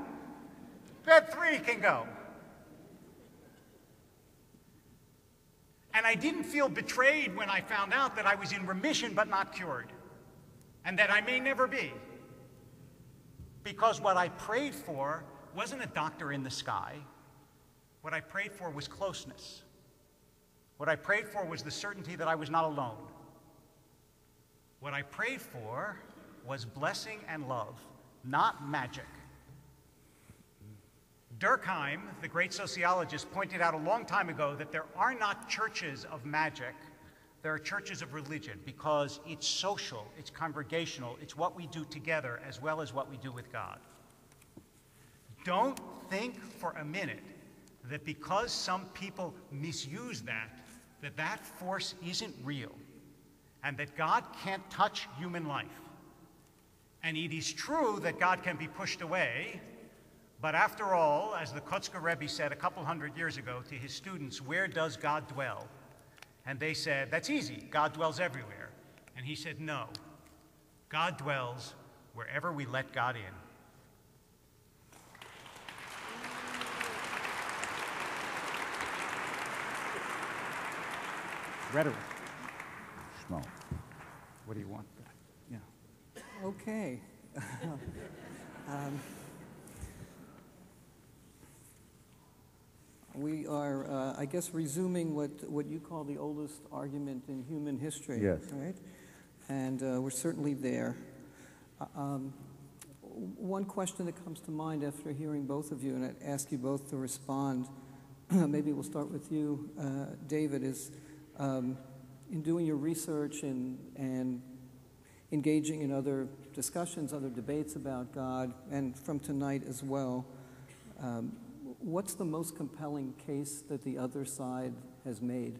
Bed 3 can go. And I didn't feel betrayed when I found out that I was in remission but not cured, and that I may never be. Because what I prayed for wasn't a doctor in the sky. What I prayed for was closeness. What I prayed for was the certainty that I was not alone. What I prayed for was blessing and love, not magic. Durkheim, the great sociologist, pointed out a long time ago that there are not churches of magic, there are churches of religion, because it's social, it's congregational, it's what we do together as well as what we do with God. Don't think for a minute that because some people misuse that force isn't real, and that God can't touch human life. And it is true that God can be pushed away, but after all, as the Kotzker Rebbe said a couple hundred years ago to his students, where does God dwell? And they said, that's easy, God dwells everywhere. And he said, no, God dwells wherever we let God in. Rhetoric. Schmal. What do you want? Yeah. Okay. We are, I guess, resuming what you call the oldest argument in human history. Yes. Right? And we're certainly there. One question that comes to mind after hearing both of you, and I'd ask you both to respond, maybe we'll start with you, David, is in doing your research and engaging in other discussions, other debates about God, and from tonight as well, what's the most compelling case that the other side has made?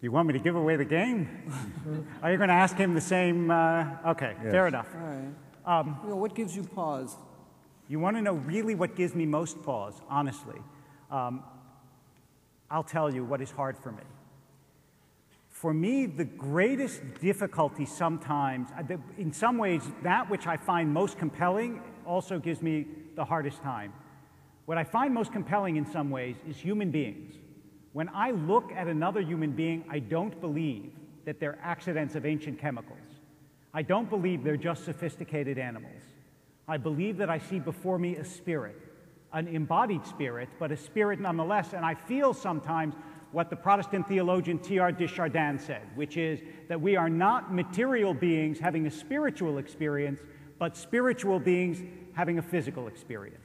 You want me to give away the game? Are you going to ask him the same? Okay, Yes. fair enough. All What gives you pause? You want to know really what gives me most pause, honestly? I'll tell you what is hard for me. For me, the greatest difficulty sometimes, in some ways, that which I find most compelling also gives me the hardest time. What I find most compelling in some ways is human beings. When I look at another human being, I don't believe that they're accidents of ancient chemicals. I don't believe they're just sophisticated animals. I believe that I see before me a spirit, an embodied spirit, but a spirit nonetheless, and I feel sometimes what the Protestant theologian T.R. Desjardins said, which is that we are not material beings having a spiritual experience, but spiritual beings having a physical experience.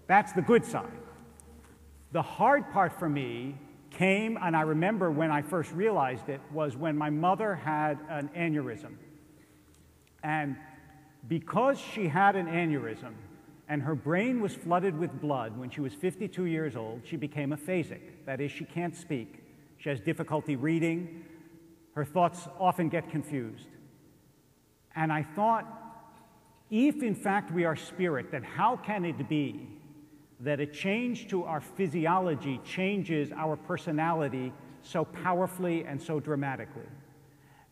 That's the good side. The hard part for me came, and I remember when I first realized it, was when my mother had an aneurysm. And because she had an aneurysm and her brain was flooded with blood when she was 52 years old, she became aphasic. That is, she can't speak. She has difficulty reading. Her thoughts often get confused. And I thought, if in fact we are spirit, then how can it be that a change to our physiology changes our personality so powerfully and so dramatically?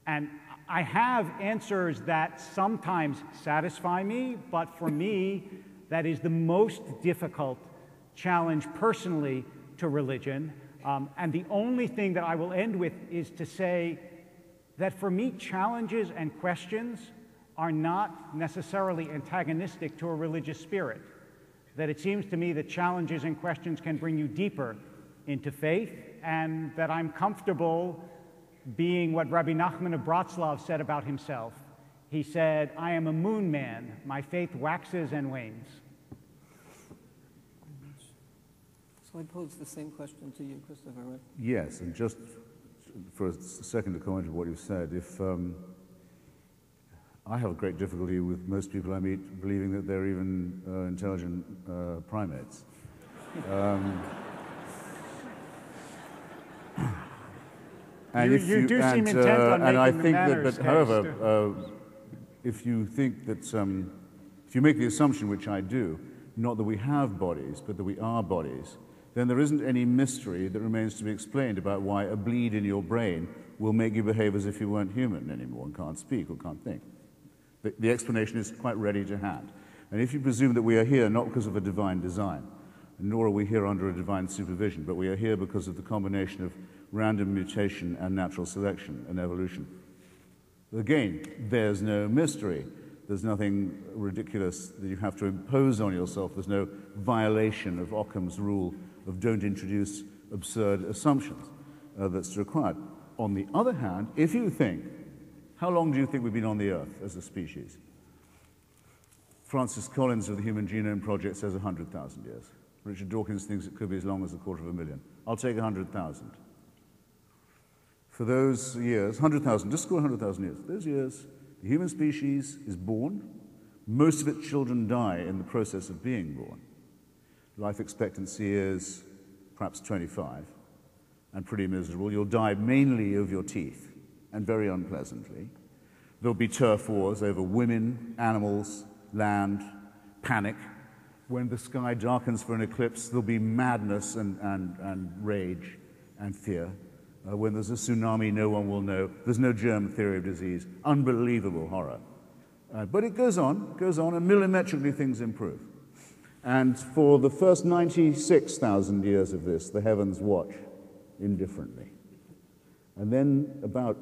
And I have answers that sometimes satisfy me, but for me, that is the most difficult challenge personally to religion. And the only thing that I will end with is to say that for me, challenges and questions are not necessarily antagonistic to a religious spirit. That it seems to me that challenges and questions can bring you deeper into faith, and that I'm comfortable being what Rabbi Nachman of Bratslav said about himself. He said, "I am a moon man. My faith waxes and wanes." So I pose the same question to you, Christopher, right? Yes, and just for a second to comment on what you said, if I have a great difficulty with most people I meet believing that they're even intelligent primates. And you do seem intent on and I making the think manners that, but however, if you think that if you make the assumption, which I do, not that we have bodies, but that we are bodies, then there isn't any mystery that remains to be explained about why a bleed in your brain will make you behave as if you weren't human anymore and can't speak or can't think. The explanation is quite ready to hand. And if you presume that we are here not because of a divine design, nor are we here under a divine supervision, but we are here because of the combination of random mutation and natural selection and evolution, again, there's no mystery. There's nothing ridiculous that you have to impose on yourself. There's no violation of Occam's rule of don't introduce absurd assumptions that's required. On the other hand, if you think, how long do you think we've been on the Earth as a species? Francis Collins of the Human Genome Project says 100,000 years. Richard Dawkins thinks it could be as long as 250,000. I'll take 100,000. For those years, 100,000, just score 100,000 years. Those years, the human species is born. Most of its children die in the process of being born. Life expectancy is perhaps 25 and pretty miserable. You'll die mainly of your teeth and very unpleasantly. There'll be turf wars over women, animals, land, panic. When the sky darkens for an eclipse, there'll be madness and rage and fear. When there's a tsunami, no one will know. There's no germ theory of disease. Unbelievable horror. But it goes on, and millimetrically things improve. And for the first 96,000 years of this, the heavens watch indifferently. And then about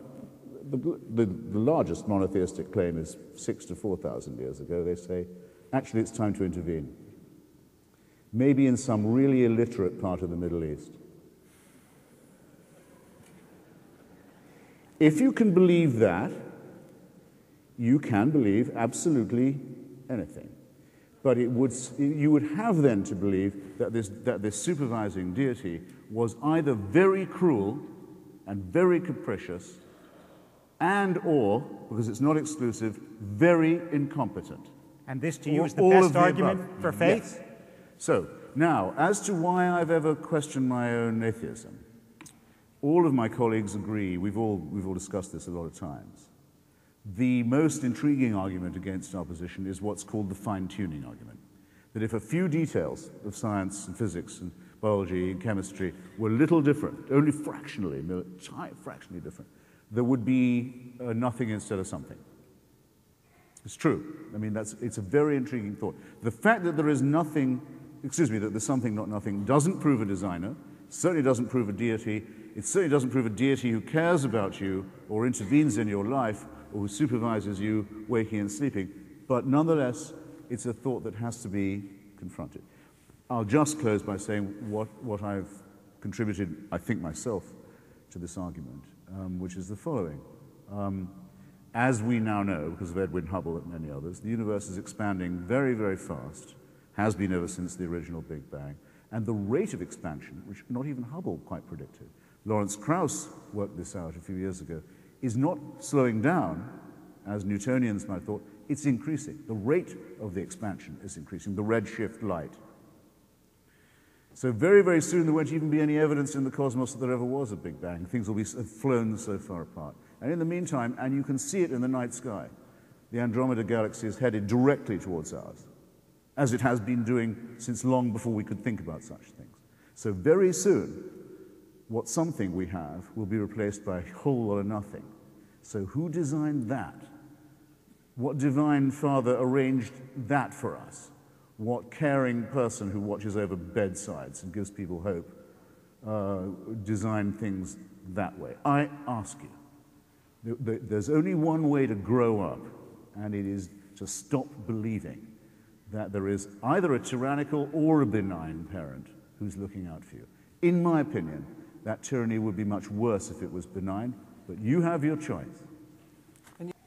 the largest monotheistic claim is 6,000 to 4,000 years ago. They say, actually, it's time to intervene. Maybe in some really illiterate part of the Middle East. If you can believe that, you can believe absolutely anything. But you would have then to believe that this supervising deity was either very cruel and very capricious, and or, because it's not exclusive, very incompetent. And this to you is the best argument for faith? Yes. So, now, as to why I've ever questioned my own atheism, all of my colleagues agree, we've all discussed this a lot of times, The most intriguing argument against our position is what's called the fine-tuning argument. That if a few details of science and physics and biology and chemistry were a little different, only fractionally different, there would be nothing instead of something. It's true. I mean, it's a very intriguing thought. The fact that there is nothing, that there's something, not nothing, doesn't prove a designer, certainly doesn't prove a deity, it certainly doesn't prove a deity who cares about you or intervenes in your life or who supervises you waking and sleeping, but nonetheless, it's a thought that has to be confronted. I'll just close by saying what I've contributed, I think myself, to this argument, which is the following. As we now know, because of Edwin Hubble and many others, the universe is expanding very, very fast, has been ever since the original Big Bang, and the rate of expansion, which not even Hubble quite predicted, Lawrence Krauss worked this out a few years ago, is not slowing down, as Newtonians might have thought, it's increasing. The rate of the expansion is increasing, the redshift light. So very, very soon there won't even be any evidence in the cosmos that there ever was a Big Bang. Things will be flown so far apart. And in the meantime, and you can see it in the night sky, the Andromeda Galaxy is headed directly towards ours, as it has been doing since long before we could think about such things. So very soon, what something we have will be replaced by a whole lot of nothing. So who designed that? What divine father arranged that for us? What caring person who watches over bedsides and gives people hope designed things that way? I ask you, there's only one way to grow up, and it is to stop believing that there is either a tyrannical or a benign parent who's looking out for you. In my opinion, that tyranny would be much worse if it was benign, but you have your choice.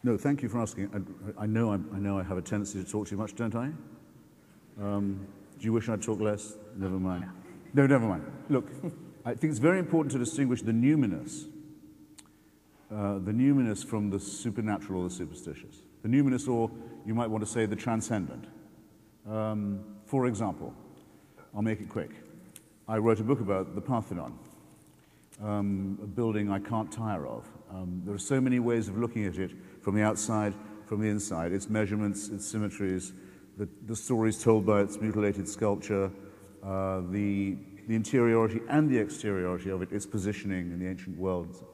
No, thank you for asking. I know I have a tendency to talk too much, don't I? Do you wish I'd talk less? Never mind. No, never mind. Look, I think it's very important to distinguish the numinous from the supernatural or the superstitious. The numinous, or you might want to say the transcendent. For example, I'll make it quick. I wrote a book about the Parthenon, a building I can't tire of. There are so many ways of looking at it, from the outside, from the inside, its measurements, its symmetries, the stories told by its mutilated sculpture, the interiority and the exteriority of it, its positioning in the ancient world.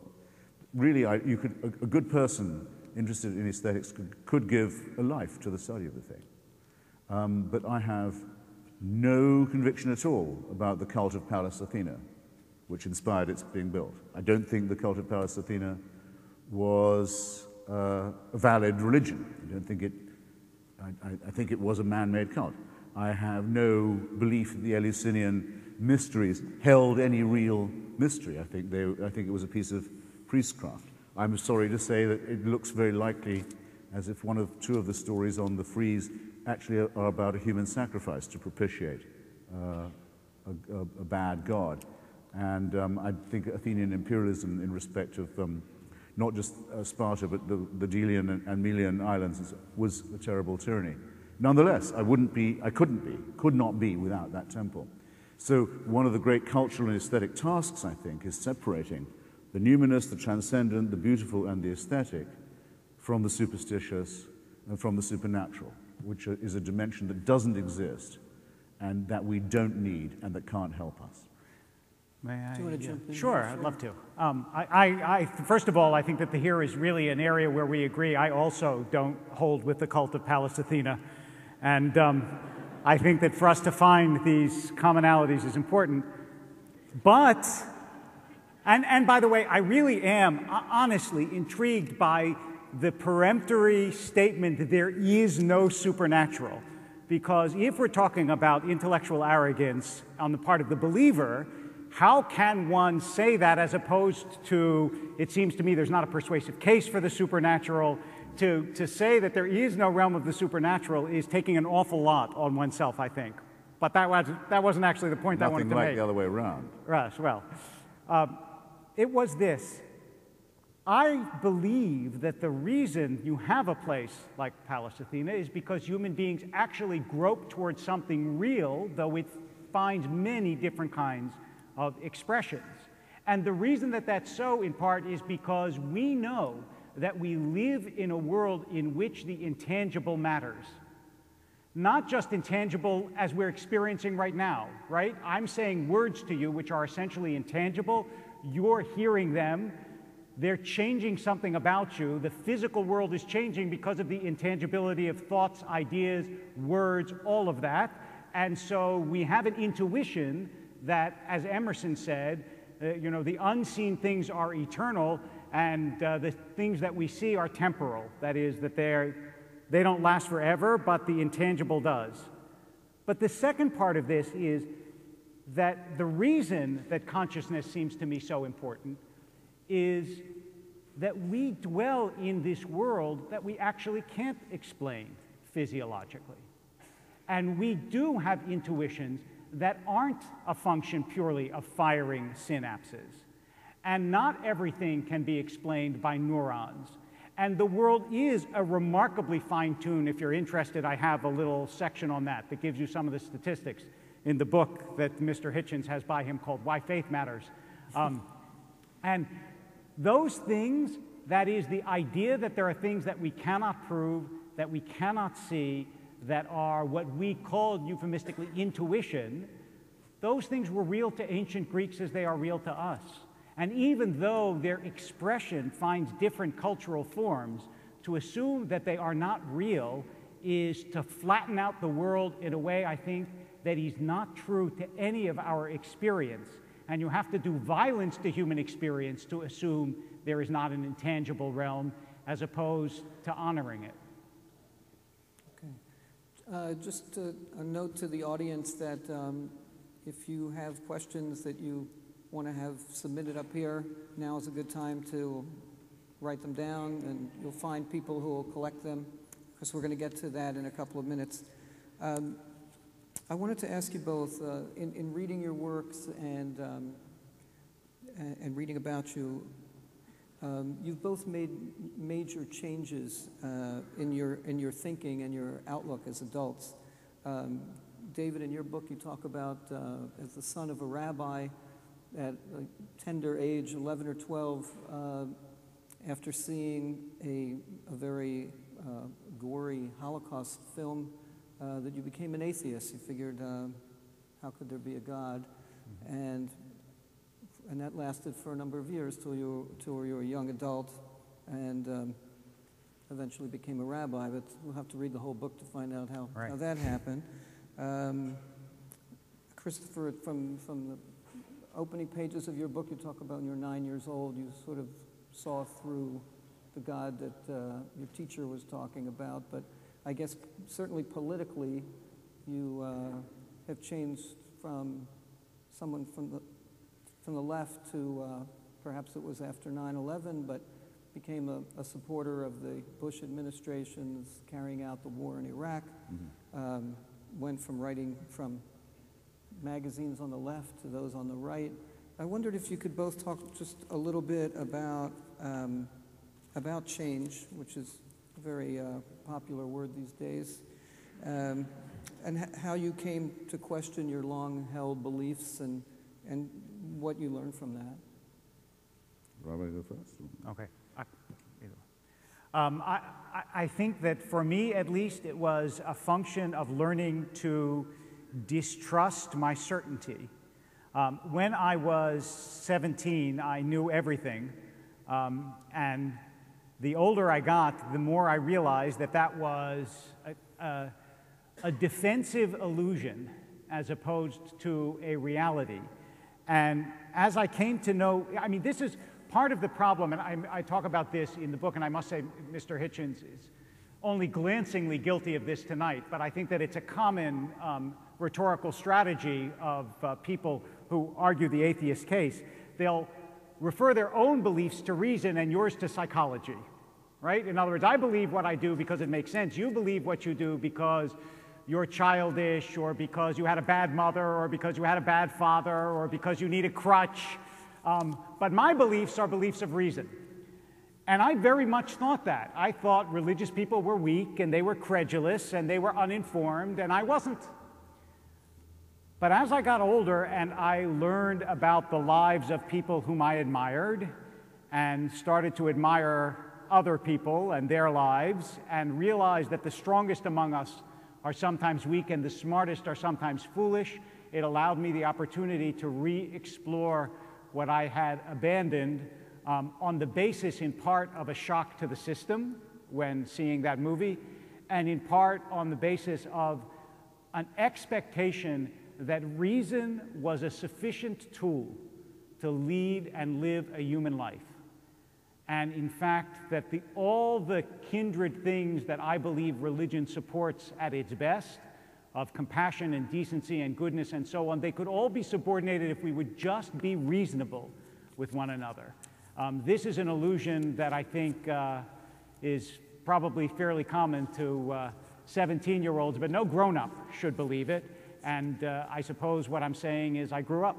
Really, a good person interested in aesthetics could give a life to the study of the thing. But I have no conviction at all about the cult of Pallas Athena, which inspired its being built. I don't think the cult of Pallas Athena was a valid religion. I think it was a man-made cult. I have no belief that the Eleusinian mysteries held any real mystery. I think it was a piece of priestcraft. I'm sorry to say that it looks very likely as if two of the stories on the frieze actually are about a human sacrifice to propitiate a bad god. And I think Athenian imperialism in respect of not just Sparta, but the Delian and Melian islands was a terrible tyranny. Nonetheless, could not be without that temple. So one of the great cultural and aesthetic tasks, I think, is separating the numinous, the transcendent, the beautiful, and the aesthetic from the superstitious and from the supernatural, which is a dimension that doesn't exist and that we don't need and that can't help us. May I? Do you want to jump in? Sure, I'd love to. First of all, I think that here is really an area where we agree. I also don't hold with the cult of Pallas Athena. And I think that for us to find these commonalities is important. But, and by the way, I really am honestly intrigued by the peremptory statement that there is no supernatural. Because if we're talking about intellectual arrogance on the part of the believer, how can one say that as opposed to, it seems to me there's not a persuasive case for the supernatural. To say that there is no realm of the supernatural is taking an awful lot on oneself, I think. But that wasn't actually the point I wanted to make. Nothing like the other way around. Right, well, it was this. I believe that the reason you have a place like Pallas Athena is because human beings actually grope towards something real, though it finds many different kinds of expressions. And the reason that that's so, in part, is because we know that we live in a world in which the intangible matters. Not just intangible as we're experiencing right now, right? I'm saying words to you which are essentially intangible. You're hearing them. They're changing something about you. The physical world is changing because of the intangibility of thoughts, ideas, words, all of that. And so we have an intuition that, as Emerson said, you know, the unseen things are eternal, and the things that we see are temporal. That is, that they don't last forever, but the intangible does. But the second part of this is that the reason that consciousness seems to me so important is that we dwell in this world that we actually can't explain physiologically. And we do have intuitions that aren't a function purely of firing synapses. And not everything can be explained by neurons. And the world is a remarkably fine-tuned. If you're interested, I have a little section on that that gives you some of the statistics in the book that Mr. Hitchens has by him called Why Faith Matters. And those things, that is the idea that there are things that we cannot prove, that we cannot see, that are what we call euphemistically intuition, those things were real to ancient Greeks as they are real to us. And even though their expression finds different cultural forms, to assume that they are not real is to flatten out the world in a way, I think, that is not true to any of our experience. And you have to do violence to human experience to assume there is not an intangible realm, as opposed to honoring it. Just a note to the audience that if you have questions that you want to have submitted up here, now is a good time to write them down, and you'll find people who will collect them, because we're going to get to that in a couple of minutes. I wanted to ask you both, in reading your works and reading about you, you've both made major changes in your thinking and your outlook as adults. David, in your book, you talk about as the son of a rabbi at a tender age, 11 or 12, after seeing a very gory Holocaust film, that you became an atheist. You figured, how could there be a God? And that lasted for a number of years till you were a young adult, and eventually became a rabbi. But we'll have to read the whole book to find out how that happened. Christopher, from the opening pages of your book, you talk about when you were 9 years old, you sort of saw through the God that your teacher was talking about. But I guess certainly politically, you have changed from someone from the left to perhaps it was after 9/11, but became a supporter of the Bush administration's carrying out the war in Iraq. Went from writing from magazines on the left to those on the right. I wondered if you could both talk just a little bit about change, which is a very popular word these days, and how you came to question your long-held beliefs and what you learned from that. Rabbi, go first. Okay. I think that for me, at least, it was a function of learning to distrust my certainty. When I was 17, I knew everything, and the older I got, the more I realized that that was a defensive illusion as opposed to a reality. And as I came to know, I mean, this is part of the problem, and I talk about this in the book, and I must say Mr. Hitchens is only glancingly guilty of this tonight, but I think that it's a common rhetorical strategy of people who argue the atheist case. They'll refer their own beliefs to reason and yours to psychology, right? In other words, I believe what I do because it makes sense. You believe what you do because you're childish, or because you had a bad mother, or because you had a bad father, or because you need a crutch. But my beliefs are beliefs of reason. And I very much thought that. I thought religious people were weak, and they were credulous, and they were uninformed, and I wasn't. But as I got older and I learned about the lives of people whom I admired, and started to admire other people and their lives and realize that the strongest among us are sometimes weak and the smartest are sometimes foolish. It allowed me the opportunity to re-explore what I had abandoned on the basis, in part, of a shock to the system when seeing that movie, and in part on the basis of an expectation that reason was a sufficient tool to lead and live a human life. And in fact, that all the kindred things that I believe religion supports at its best, of compassion and decency and goodness and so on, they could all be subordinated if we would just be reasonable with one another. This is an illusion that I think is probably fairly common to 17-year-olds, but no grown-up should believe it. And I suppose what I'm saying is I grew up.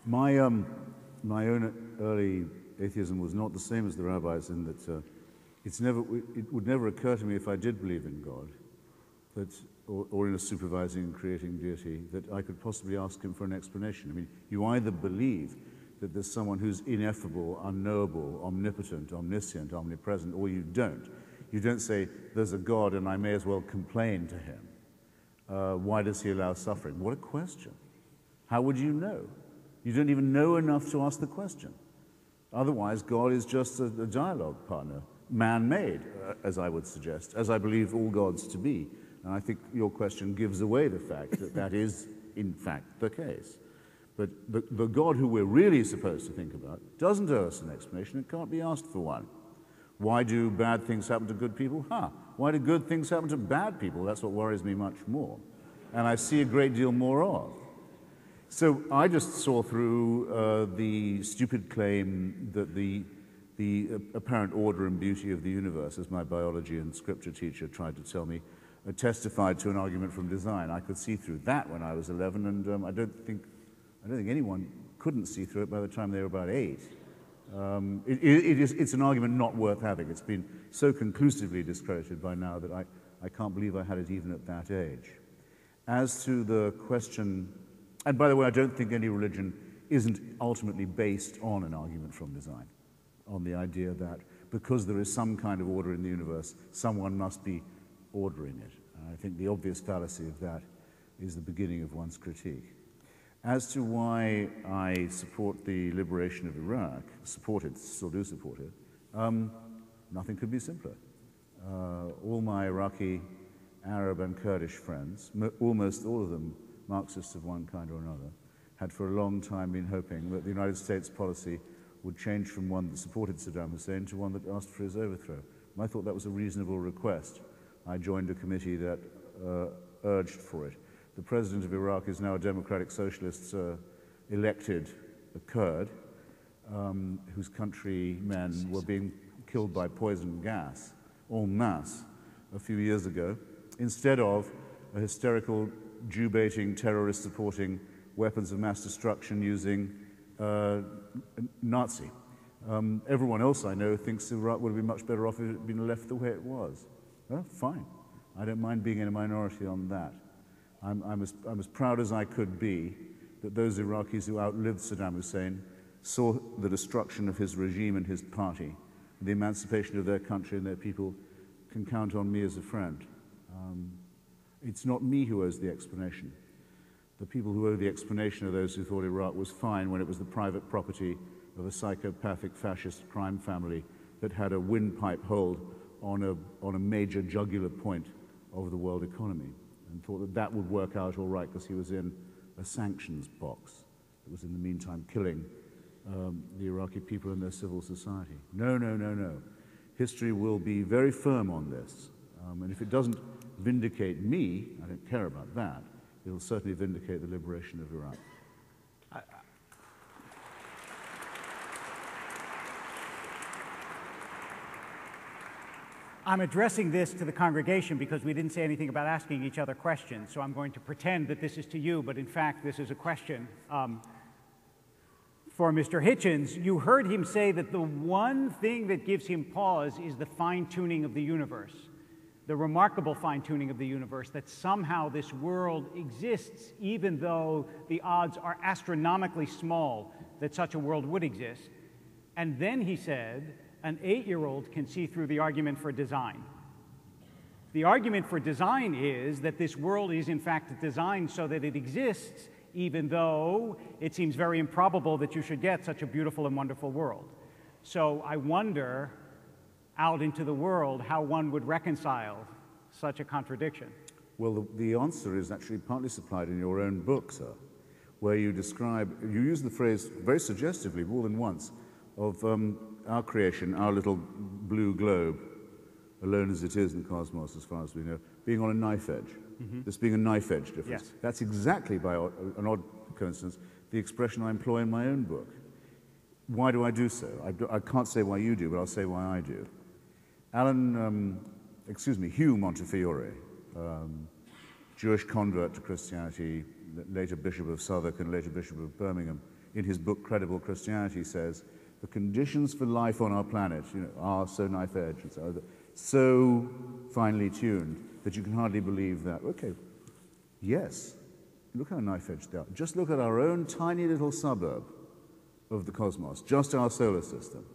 My own early atheism was not the same as the rabbis in that it would never occur to me if I did believe in God, that, or in a supervising and creating deity, that I could possibly ask him for an explanation. I mean, you either believe that there's someone who's ineffable, unknowable, omnipotent, omniscient, omnipresent, or you don't. You don't say, there's a God and I may as well complain to him. Why does he allow suffering? What a question. How would you know? You don't even know enough to ask the question. Otherwise, God is just a dialogue partner, man-made, as I would suggest, as I believe all gods to be. And I think your question gives away the fact that that is, in fact, the case. But the God who we're really supposed to think about doesn't owe us an explanation. It can't be asked for one. Why do bad things happen to good people? Why do good things happen to bad people? That's what worries me much more. And I see a great deal more of. So I just saw through the stupid claim that the apparent order and beauty of the universe, as my biology and scripture teacher tried to tell me, testified to an argument from design. I could see through that when I was 11, and I don't think anyone couldn't see through it by the time they were about 8. It's an argument not worth having. It's been so conclusively discredited by now that I can't believe I had it even at that age. As to the question, and by the way, I don't think any religion isn't ultimately based on an argument from design, on the idea that because there is some kind of order in the universe, someone must be ordering it. And I think the obvious fallacy of that is the beginning of one's critique. As to why I support the liberation of Iraq, still do support it, nothing could be simpler. All my Iraqi, Arab and Kurdish friends, almost all of them Marxists of one kind or another, had for a long time been hoping that the United States policy would change from one that supported Saddam Hussein to one that asked for his overthrow. And I thought that was a reasonable request. I joined a committee that urged for it. The president of Iraq is now a democratic socialist elected Kurd, whose countrymen were being killed by poison gas en masse a few years ago, instead of a hysterical, Jew-baiting, terrorist-supporting weapons of mass destruction using Nazi. Everyone else I know thinks Iraq would have been much better off if it had been left the way it was. Well, fine. I don't mind being in a minority on that. I'm as proud as I could be that those Iraqis who outlived Saddam Hussein saw the destruction of his regime and his party, the emancipation of their country and their people, can count on me as a friend. It's not me who owes the explanation. The people who owe the explanation are those who thought Iraq was fine when it was the private property of a psychopathic fascist crime family that had a windpipe hold on a major jugular point of the world economy, and thought that that would work out all right because he was in a sanctions box that was in the meantime killing the Iraqi people and their civil society. No, no, no, no. History will be very firm on this, and if it doesn't vindicate me, I don't care about that, it'll certainly vindicate the liberation of Iraq. I'm addressing this to the congregation because we didn't say anything about asking each other questions, so I'm going to pretend that this is to you, but in fact this is a question. For Mr. Hitchens, you heard him say that the one thing that gives him pause is the fine-tuning of the universe, the remarkable fine-tuning of the universe, that somehow this world exists even though the odds are astronomically small that such a world would exist. And then he said, an 8-year-old can see through the argument for design. The argument for design is that this world is in fact designed so that it exists, even though it seems very improbable that you should get such a beautiful and wonderful world. So I wonder, out into the world, how one would reconcile such a contradiction. Well, the answer is actually partly supplied in your own book, sir, where you describe, you use the phrase very suggestively more than once, of our creation, our little blue globe, alone as it is in the cosmos, as far as we know, being on a knife edge. This being a knife edge difference. Yes. That's exactly, by an odd coincidence, the expression I employ in my own book. Why do I do so? I can't say why you do, but I'll say why I do. Hugh Montefiore, Jewish convert to Christianity, later Bishop of Southwark and later Bishop of Birmingham, in his book Credible Christianity says, the conditions for life on our planet, are so knife edge and so finely tuned that you can hardly believe that. Okay, yes, look how knife edged they are. Just look at our own tiny little suburb of the cosmos, just our solar system.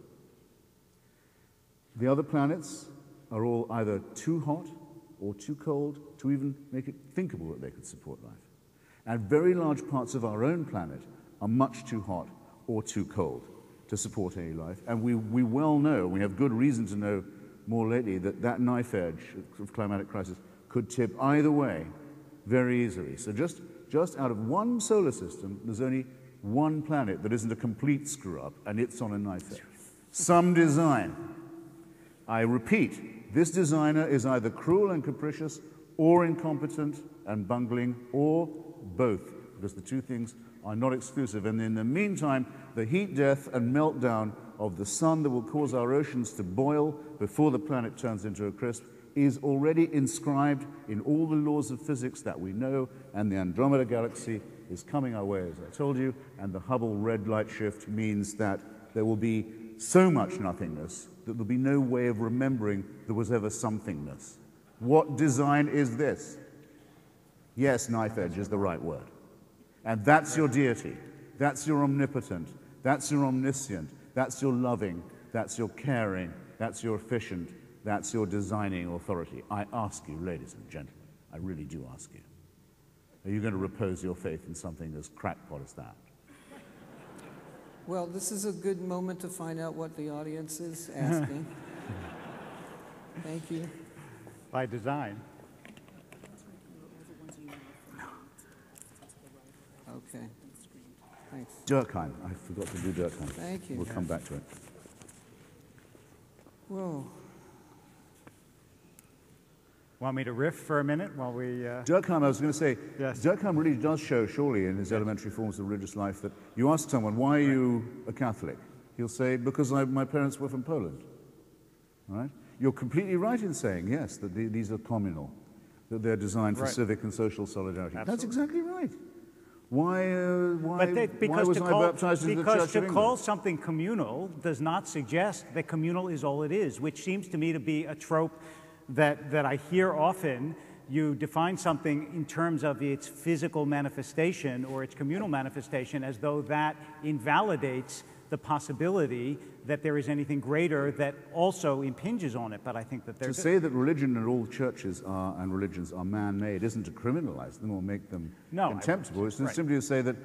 The other planets are all either too hot or too cold to even make it thinkable that they could support life. And very large parts of our own planet are much too hot or too cold to support any life. And we well know, we have good reason to know more lately, that that knife edge of climatic crisis could tip either way very easily. So just out of one solar system, there's only one planet that isn't a complete screw-up, and it's on a knife edge. Some design. I repeat, this designer is either cruel and capricious, or incompetent and bungling, or both, because the two things are not exclusive. And in the meantime, the heat death and meltdown of the sun that will cause our oceans to boil before the planet turns into a crisp is already inscribed in all the laws of physics that we know, and the Andromeda Galaxy is coming our way, as I told you, and the Hubble red light shift means that there will be so much nothingness that there'll be no way of remembering there was ever somethingness. What design is this? Yes, knife edge is the right word. And that's your deity. That's your omnipotent. That's your omniscient. That's your loving. That's your caring. That's your efficient. That's your designing authority. I ask you, ladies and gentlemen, I really do ask you, are you going to repose your faith in something as crackpot as that? Well, this is a good moment to find out what the audience is asking. Thank you. By design. Okay. Thanks. Durkheim. I forgot to do Durkheim. Thank you. We'll come back to it. Whoa. Want me to riff for a minute while we... Durkheim, I was going to say, Yes. Durkheim really does show, surely, in his elementary forms of religious life, that you ask someone, why are you a Catholic? He'll say, because my parents were from Poland. Right? You're completely right in saying, yes, that these are communal, that they're designed for civic and social solidarity. Absolutely. That's exactly right. Why Because was I baptized into the Church of to England? call something communal does not suggest that communal is all it is, which seems to me to be a trope that I hear often. You define something in terms of its physical manifestation or its communal manifestation as though that invalidates the possibility that there is anything greater that also impinges on it. But I think that there's... To say that religion and all churches and religions are man-made isn't to criminalize them or make them contemptible. It's simply to say that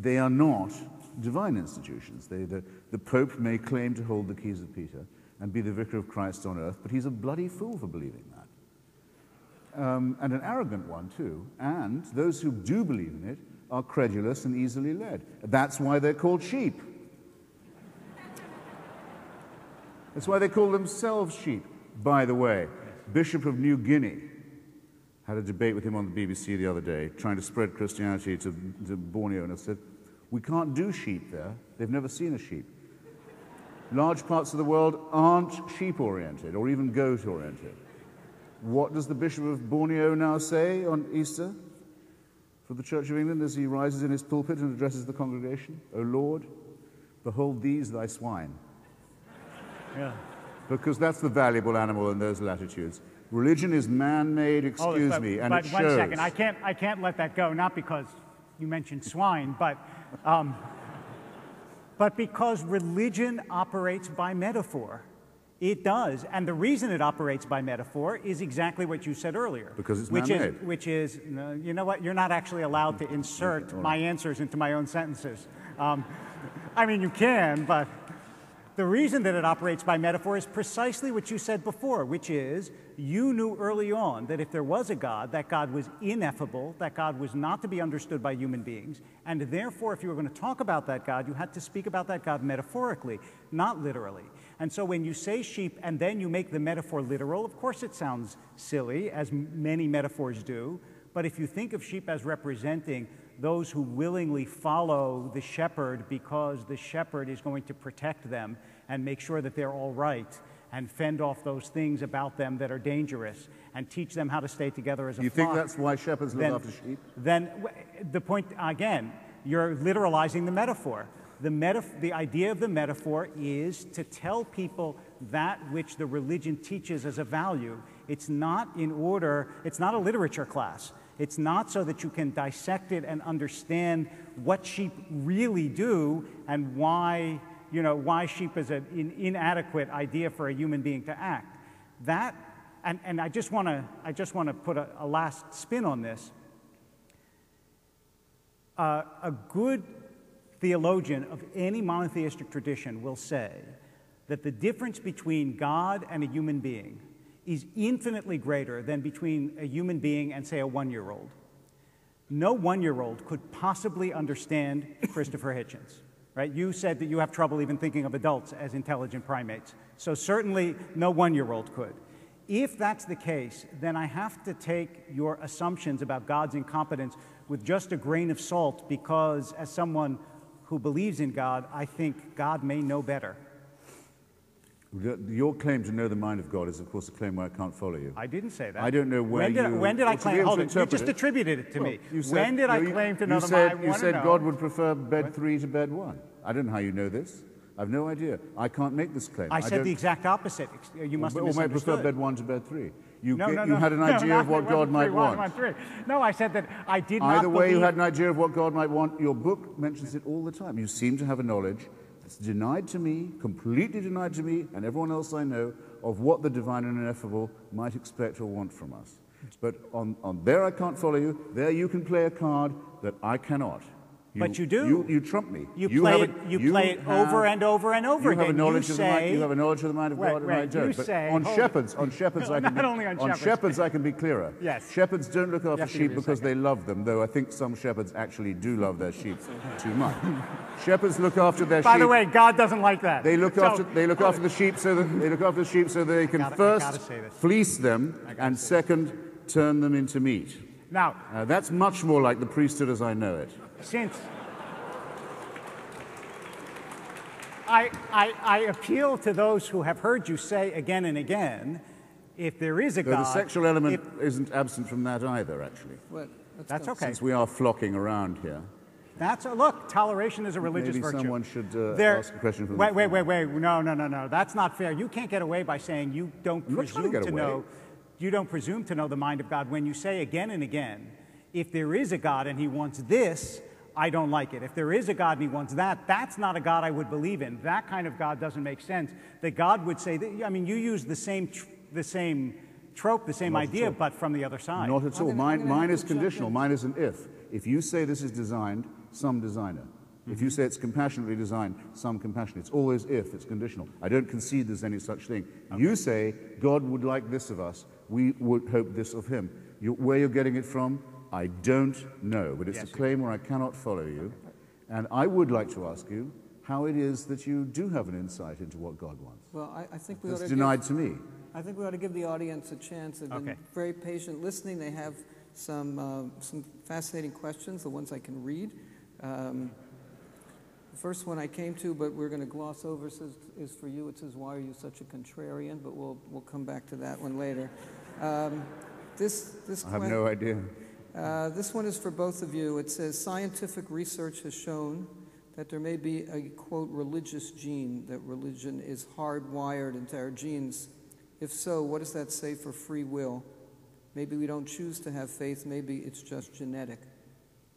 they are not divine institutions. The Pope may claim to hold the keys of Peter and be the vicar of Christ on earth, but he's a bloody fool for believing that. And an arrogant one, too. And those who do believe in it are credulous and easily led. That's why they're called sheep. That's why they call themselves sheep. By the way, Bishop of New Guinea had a debate with him on the BBC the other day, trying to spread Christianity to Borneo, and I said, we can't do sheep there. They've never seen a sheep. Large parts of the world aren't sheep-oriented or even goat-oriented. What does the Bishop of Borneo now say on Easter for the Church of England as he rises in his pulpit and addresses the congregation? O Lord, behold these thy swine. Yeah. Because that's the valuable animal in those latitudes. Religion is man-made, and but it one shows. second, I can't let that go, not because you mentioned swine, but but because religion operates by metaphor. It does, and the reason it operates by metaphor is exactly what you said earlier. Because it's man-made. Which is, no, you know what, you're not actually allowed to insert my answers into my own sentences. I mean, you can, but the reason that it operates by metaphor is precisely what you said before, which is you knew early on that if there was a God, that God was ineffable, that God was not to be understood by human beings, and therefore if you were going to talk about that God, you had to speak about that God metaphorically, not literally. And so when you say sheep and then you make the metaphor literal, of course it sounds silly, as many metaphors do, but if you think of sheep as representing those who willingly follow the shepherd because the shepherd is going to protect them and make sure that they're all right and fend off those things about them that are dangerous and teach them how to stay together as a flock. You think that's why shepherds look after sheep? Then the point, again, you're literalizing the metaphor. The idea of the metaphor is to tell people that which the religion teaches as a value. It's not it's not a literature class. It's not so that you can dissect it and understand what sheep really do and why sheep is an inadequate idea for a human being to act. That, and I just want to put a last spin on this. A good theologian of any monotheistic tradition will say that the difference between God and a human being is infinitely greater than between a human being and, say, a one-year-old. No one-year-old could possibly understand Christopher Hitchens, right? You said that you have trouble even thinking of adults as intelligent primates, so certainly no one-year-old could. If that's the case, then I have to take your assumptions about God's incompetence with just a grain of salt because, as someone who believes in God, I think God may know better. Your claim to know the mind of God is, of course, a claim where I can't follow you. I didn't say that. I don't know where when did I claim? Hold on, you just attributed it to me. When did I claim to know the mind? You said God would prefer bed 3 to bed 1. I don't know how you know this. I've no idea. I can't make this claim. I said the exact opposite. You must have misunderstood. Or might prefer bed 1 to bed 3. You No, had an idea of what God might want. No, I said that I did not Either way, you had an idea of what God might want. Your book mentions it all the time. You seem to have a knowledge that's denied to me, completely denied to me, and everyone else I know, of what the divine and ineffable might expect or want from us. But on there I can't follow you. There you can play a card that I cannot. But you do. You trump me. You play it over and over and over again. You have a knowledge of the mind of God, and I don't. But on shepherds, I can be clearer. Yes. Shepherds don't look after sheep because they love them, though I think some shepherds actually do love their sheep too much. Shepherds look after their sheep. By the way, God doesn't like that. They look after the sheep so that they can first fleece them and second turn them into meat. Now that's much more like the priesthood as I know it. Since I appeal to those who have heard you say again and again, if there is a God... The sexual element isn't absent from that either, actually. Well, that's okay. Since we are flocking around here. Look, toleration is a religious virtue. Maybe someone should ask a question from Wait. No. That's not fair. You can't get away by saying you don't presume to know. You don't presume to know the mind of God when you say again and again, if there is a God and he wants this, I don't like it. If there is a God and he wants that, that's not a God I would believe in. That kind of God doesn't make sense. That God would say, that, you use the same trope, the same idea, but from the other side. Not at all. Mine is conditional. Mine is an if. If you say this is designed, some designer. If you say it's compassionately designed, some compassion. It's always if, it's conditional. I don't concede there's any such thing. Okay. You say, God would like this of us, we would hope this of him. Where you're getting it from, I don't know, but it's a claim where I cannot follow you. And I would like to ask you how it is that you do have an insight into what God wants. Well, I think we ought to... It's denied to me. I think we ought to give the audience a chance. They've been very patient listening. They have some fascinating questions, the ones I can read. The first one I came to, but we're going to gloss over, is for you. It says, why are you such a contrarian? But we'll come back to that one later. I have no idea. This one is for both of you. It says, scientific research has shown that there may be a, quote, religious gene, that religion is hardwired into our genes. If so, what does that say for free will? Maybe we don't choose to have faith. Maybe it's just genetic.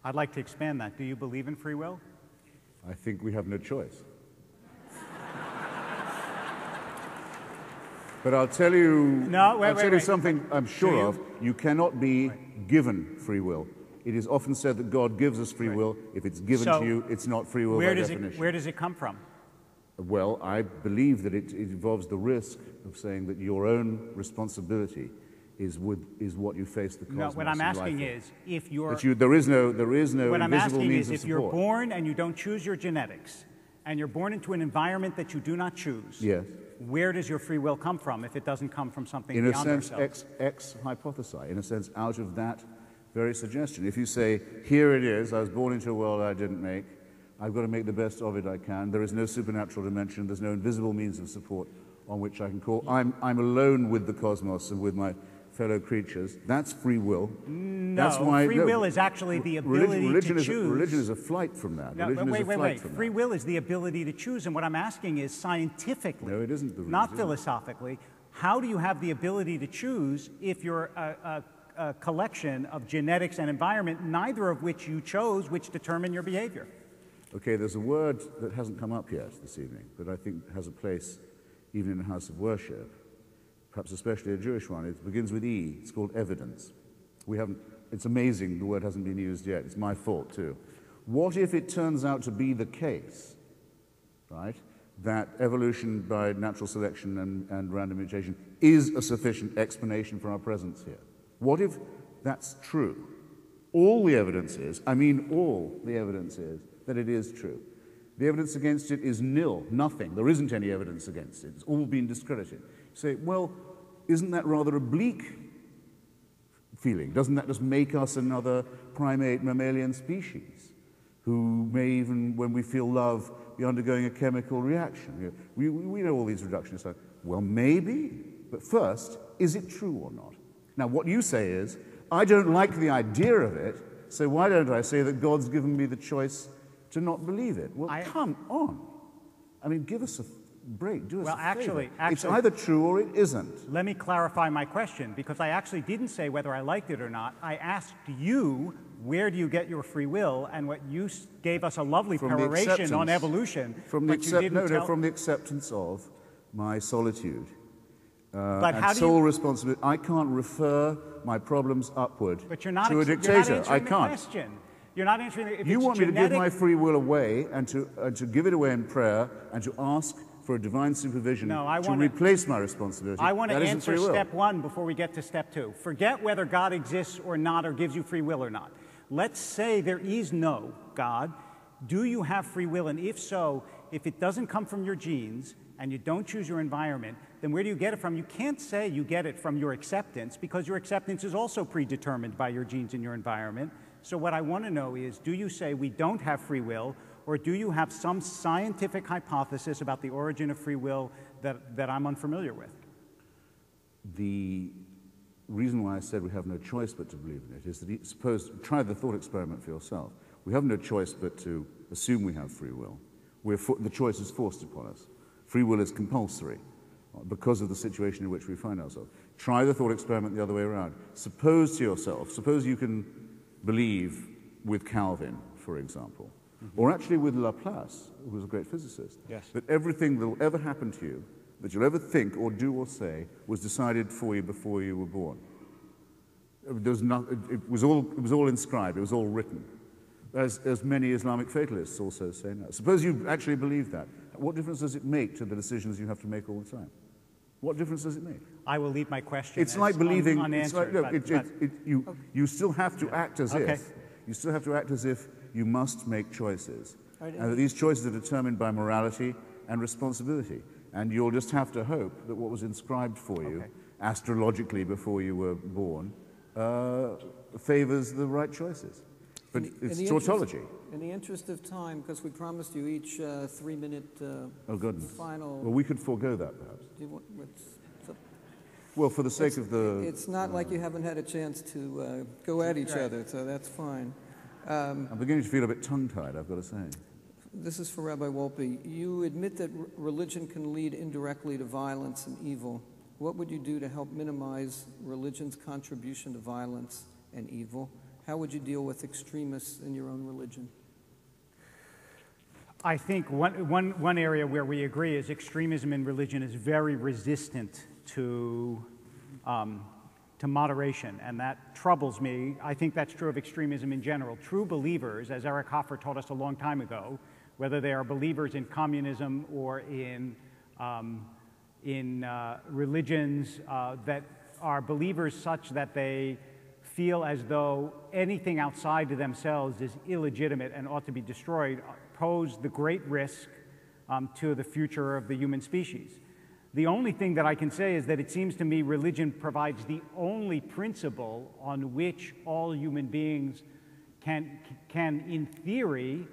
I'd like to expand that. Do you believe in free will? I think we have no choice. But I'll tell you, I'll tell you something I'm sure of. You cannot be given free will. It is often said that God gives us free will. If it's given to you, it's not free will by definition. Where does it come from? Well, I believe that it involves the risk of saying that your own responsibility is what you face the cosmos. No, what I'm asking is, if you're... there is no what I'm invisible asking means is, of if support. you're born and you don't choose your genetics, and you're born into an environment that you do not choose, yes, where does your free will come from if it doesn't come from something beyond ourselves? In a sense, ex hypothesi, in a sense, out of that very suggestion. If you say, here it is, I was born into a world I didn't make, I've got to make the best of it I can, there is no supernatural dimension, there's no invisible means of support on which I can call. I'm alone with the cosmos and with my fellow creatures. That's free will. No, that's why, free will is actually the ability to choose. Religion is a flight from that. No, wait. Free will is the ability to choose, and what I'm asking is scientifically, no, it isn't the not philosophically, how do you have the ability to choose if you're a collection of genetics and environment, neither of which you chose, which determine your behavior? Okay, there's a word that hasn't come up yet this evening, but I think has a place even in a house of worship, perhaps especially a Jewish one. It begins with E. It's called evidence. It's amazing the word hasn't been used yet. It's my fault, too. What if it turns out to be the case, right, that evolution by natural selection and random mutation is a sufficient explanation for our presence here? What if that's true? All the evidence is, all the evidence is that it is true. The evidence against it is nil, nothing. There isn't any evidence against it. It's all been discredited. You say, well, isn't that rather a bleak feeling? Doesn't that just make us another primate mammalian species who may even, when we feel love, be undergoing a chemical reaction? We know all these reductionists are, well, maybe, but first, is it true or not? Now, what you say is, I don't like the idea of it, so why don't I say that God's given me the choice to not believe it? Well, come on. Give us a break. Do us a favor. Actually, it's either true or it isn't. Let me clarify my question, because I actually didn't say whether I liked it or not. I asked you, where do you get your free will? And what you gave us a lovely peroration on evolution. From the acceptance of my solitude. And sole responsibility. I can't refer my problems upward to a dictator. I can't. Question. You're not answering the question. You want me to give my free will away and to give it away in prayer and to ask for a divine supervision to replace my responsibility. I want to answer step one before we get to step two. Forget whether God exists or not, or gives you free will or not. Let's say there is no God. Do you have free will? And if so, if it doesn't come from your genes and you don't choose your environment, then where do you get it from? You can't say you get it from your acceptance, because your acceptance is also predetermined by your genes and your environment. So what I want to know is, do you say we don't have free will, or do you have some scientific hypothesis about the origin of free will that I'm unfamiliar with? The reason why I said we have no choice but to believe in it is that try the thought experiment for yourself. We have no choice but to assume we have free will. The choice is forced upon us. Free will is compulsory because of the situation in which we find ourselves. Try the thought experiment the other way around. Suppose you can believe with Calvin, for example, or actually with Laplace, who was a great physicist, that everything that will ever happen to you, that you'll ever think or do or say, was decided for you before you were born. It was all inscribed, it was all written. As many Islamic fatalists also say now. Suppose you actually believe that. What difference does it make to the decisions you have to make all the time? What difference does it make? I will leave my question. It's like believing. Unanswered. You still have to act as if. You still have to act as if you must make choices, and that these choices are determined by morality and responsibility. And you'll just have to hope that what was inscribed for you astrologically before you were born favors the right choices. But it's tautology. In the interest of time, because we promised you each 3-minute final... Well, we could forego that, perhaps. Do you want, well, for the sake of the... It's not like you haven't had a chance to go at each other, so that's fine. I'm beginning to feel a bit tongue-tied, I've got to say. This is for Rabbi Wolpe. You admit that religion can lead indirectly to violence and evil. What would you do to help minimize religion's contribution to violence and evil? How would you deal with extremists in your own religion? I think one area where we agree is extremism in religion is very resistant to moderation, and that troubles me. I think that's true of extremism in general. True believers, as Eric Hoffer taught us a long time ago, whether they are believers in communism or in religions that are believers such that they feel as though anything outside of themselves is illegitimate and ought to be destroyed, pose the great risk to the future of the human species. The only thing that I can say is that it seems to me religion provides the only principle on which all human beings can in theory,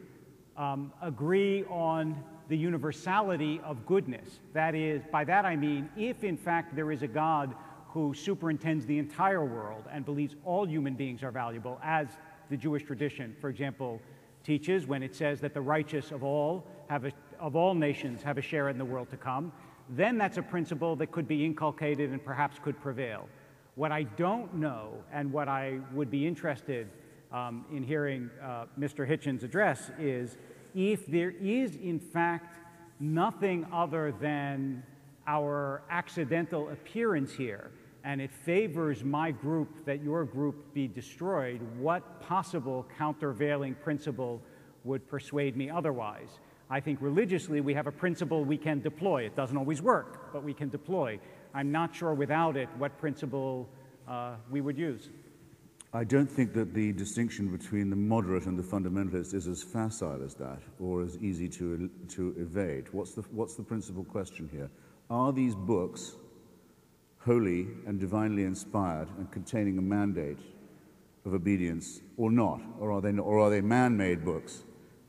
agree on the universality of goodness. That is, by that I mean, if in fact there is a God who superintends the entire world and believes all human beings are valuable, as the Jewish tradition, for example, teaches when it says that the righteous of all nations have a share in the world to come, then that's a principle that could be inculcated and perhaps could prevail. What I don't know, and what I would be interested in hearing Mr. Hitchens address, is if there is in fact nothing other than our accidental appearance here, and it favors my group that your group be destroyed, what possible countervailing principle would persuade me otherwise? I think religiously we have a principle we can deploy. It doesn't always work, but we can deploy. I'm not sure without it what principle we would use. I don't think that the distinction between the moderate and the fundamentalist is as facile as that, or as easy to evade. What's the principal question here? Are these books holy and divinely inspired and containing a mandate of obedience, or not? Or are they man-made books,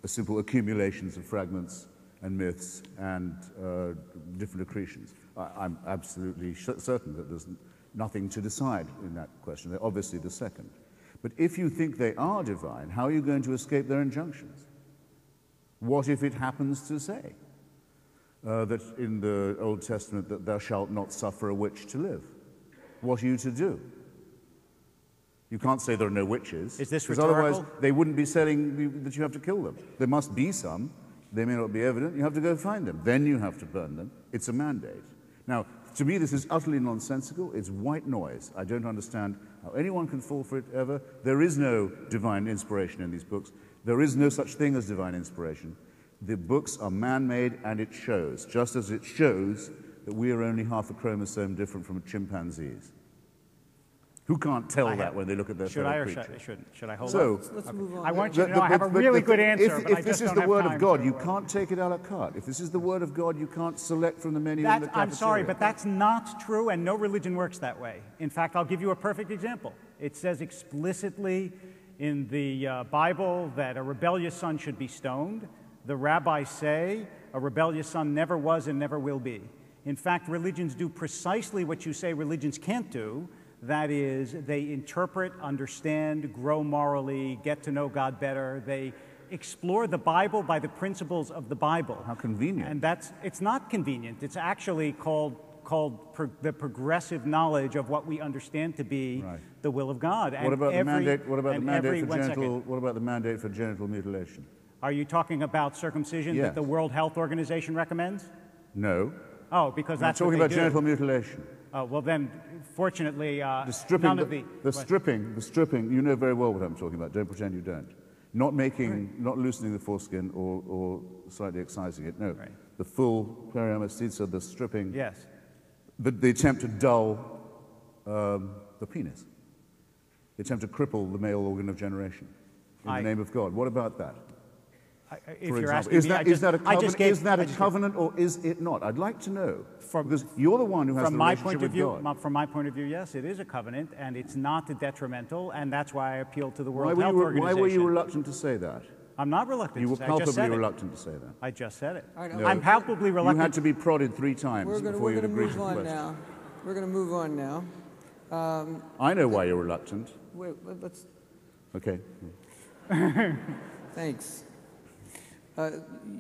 simple accumulations of fragments and myths and different accretions? I'm absolutely certain that there's nothing to decide in that question. They're obviously the second. But if you think they are divine, how are you going to escape their injunctions? What if it happens to say that in the Old Testament that thou shalt not suffer a witch to live? What are you to do? You can't say there are no witches. Is this because rhetorical? otherwise they wouldn't be saying that you have to kill them. There must be some. They may not be evident. You have to go find them. Then you have to burn them. It's a mandate. Now, to me, this is utterly nonsensical. It's white noise. I don't understand how anyone can fall for it ever. There is no divine inspiration in these books. There is no such thing as divine inspiration. The books are man-made, and it shows, just as it shows that we are only half a chromosome different from chimpanzees. Who can't tell that when they look at their fellow creature? Should I hold So, Let's move on. I want you to know I have a really good answer, but I if this just is don't the have word time, of God, so, you can't take it a la carte. If this is the word of God, you can't select from the menu in the cafeteria. I'm sorry, but that's not true, and no religion works that way. In fact, I'll give you a perfect example. It says explicitly in the Bible that a rebellious son should be stoned. The rabbis say a rebellious son never was and never will be. In fact, religions do precisely what you say religions can't do. That is, they interpret, understand, grow morally, get to know God better. They explore the Bible by the principles of the Bible. How convenient. And it's not convenient. It's actually called the progressive knowledge of what we understand to be the will of God. What about the mandate for genital mutilation? Are you talking about circumcision that the World Health Organization recommends? No. Oh, because that's what they do. I'm talking about genital mutilation. Oh, well then, fortunately, the stripping, you know very well what I'm talking about. Don't pretend you don't. Not loosening the foreskin or slightly excising it. No. Right. The full periamesthesia, the stripping. Yes. The attempt to dull the penis. The attempt to cripple the male organ of generation in the name of God. What about that? If you're asking me, is that a covenant or is it not? I'd like to know. Because you're the one who has the relationship with God. From my point of view, yes, it is a covenant, and it's not detrimental, and that's why I appeal to the World Health Organization. Why were you reluctant to say that? I'm not reluctant to say it. You were palpably reluctant to say that. I just said it. Right, no, I'm palpably reluctant. You had to be prodded 3 times before you agreed to the question. We're going to move on now. I know why you're reluctant. Wait, let's... Okay. Thanks.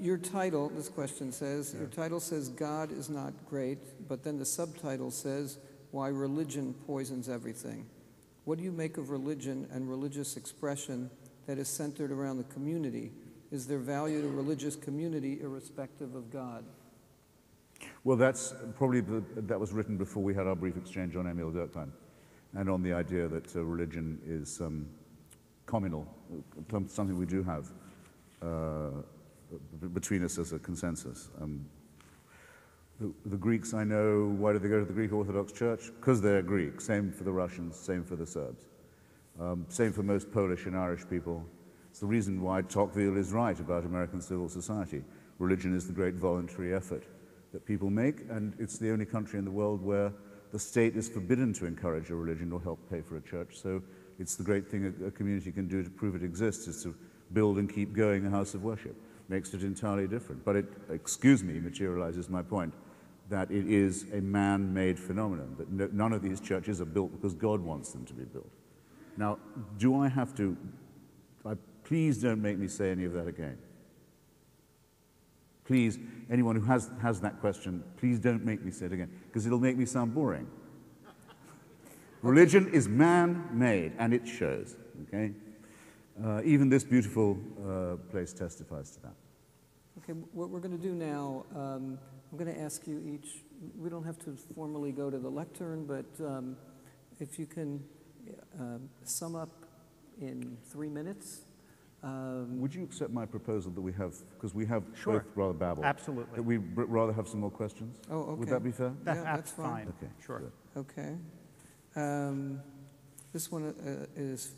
Your title, this question says, your title says God is not great, but then the subtitle says why religion poisons everything. What do you make of religion and religious expression that is centered around the community? Is there value to religious community irrespective of God? Well, that's probably that was written before we had our brief exchange on Emil Durkheim, and on the idea that religion is communal, something we do have between us as a consensus. The Greeks, I know, why do they go to the Greek Orthodox Church? Because they're Greek. Same for the Russians, same for the Serbs. Same for most Polish and Irish people. It's the reason why Tocqueville is right about American civil society. Religion is the great voluntary effort that people make, and it's the only country in the world where the state is forbidden to encourage a religion or help pay for a church. So it's the great thing a community can do to prove it exists, is to build and keep going a house of worship. Makes it entirely different. But it, excuse me, materializes my point, that it is a man-made phenomenon, that none of these churches are built because God wants them to be built. Now, do I have to, please don't make me say any of that again. Please, anyone who has that question, please don't make me say it again, because it'll make me sound boring. Religion is man-made, and it shows, okay? Even this beautiful place testifies to that. Okay, what we're going to do now, I'm going to ask you each, we don't have to formally go to the lectern, but if you can sum up in 3 minutes. Would you accept my proposal that we have, because we have Sure. both rather babbled, Absolutely. that we rather have some more questions? Oh, okay. Would that be fair? Yeah, that's fine. Okay, Sure. good. Okay. This one is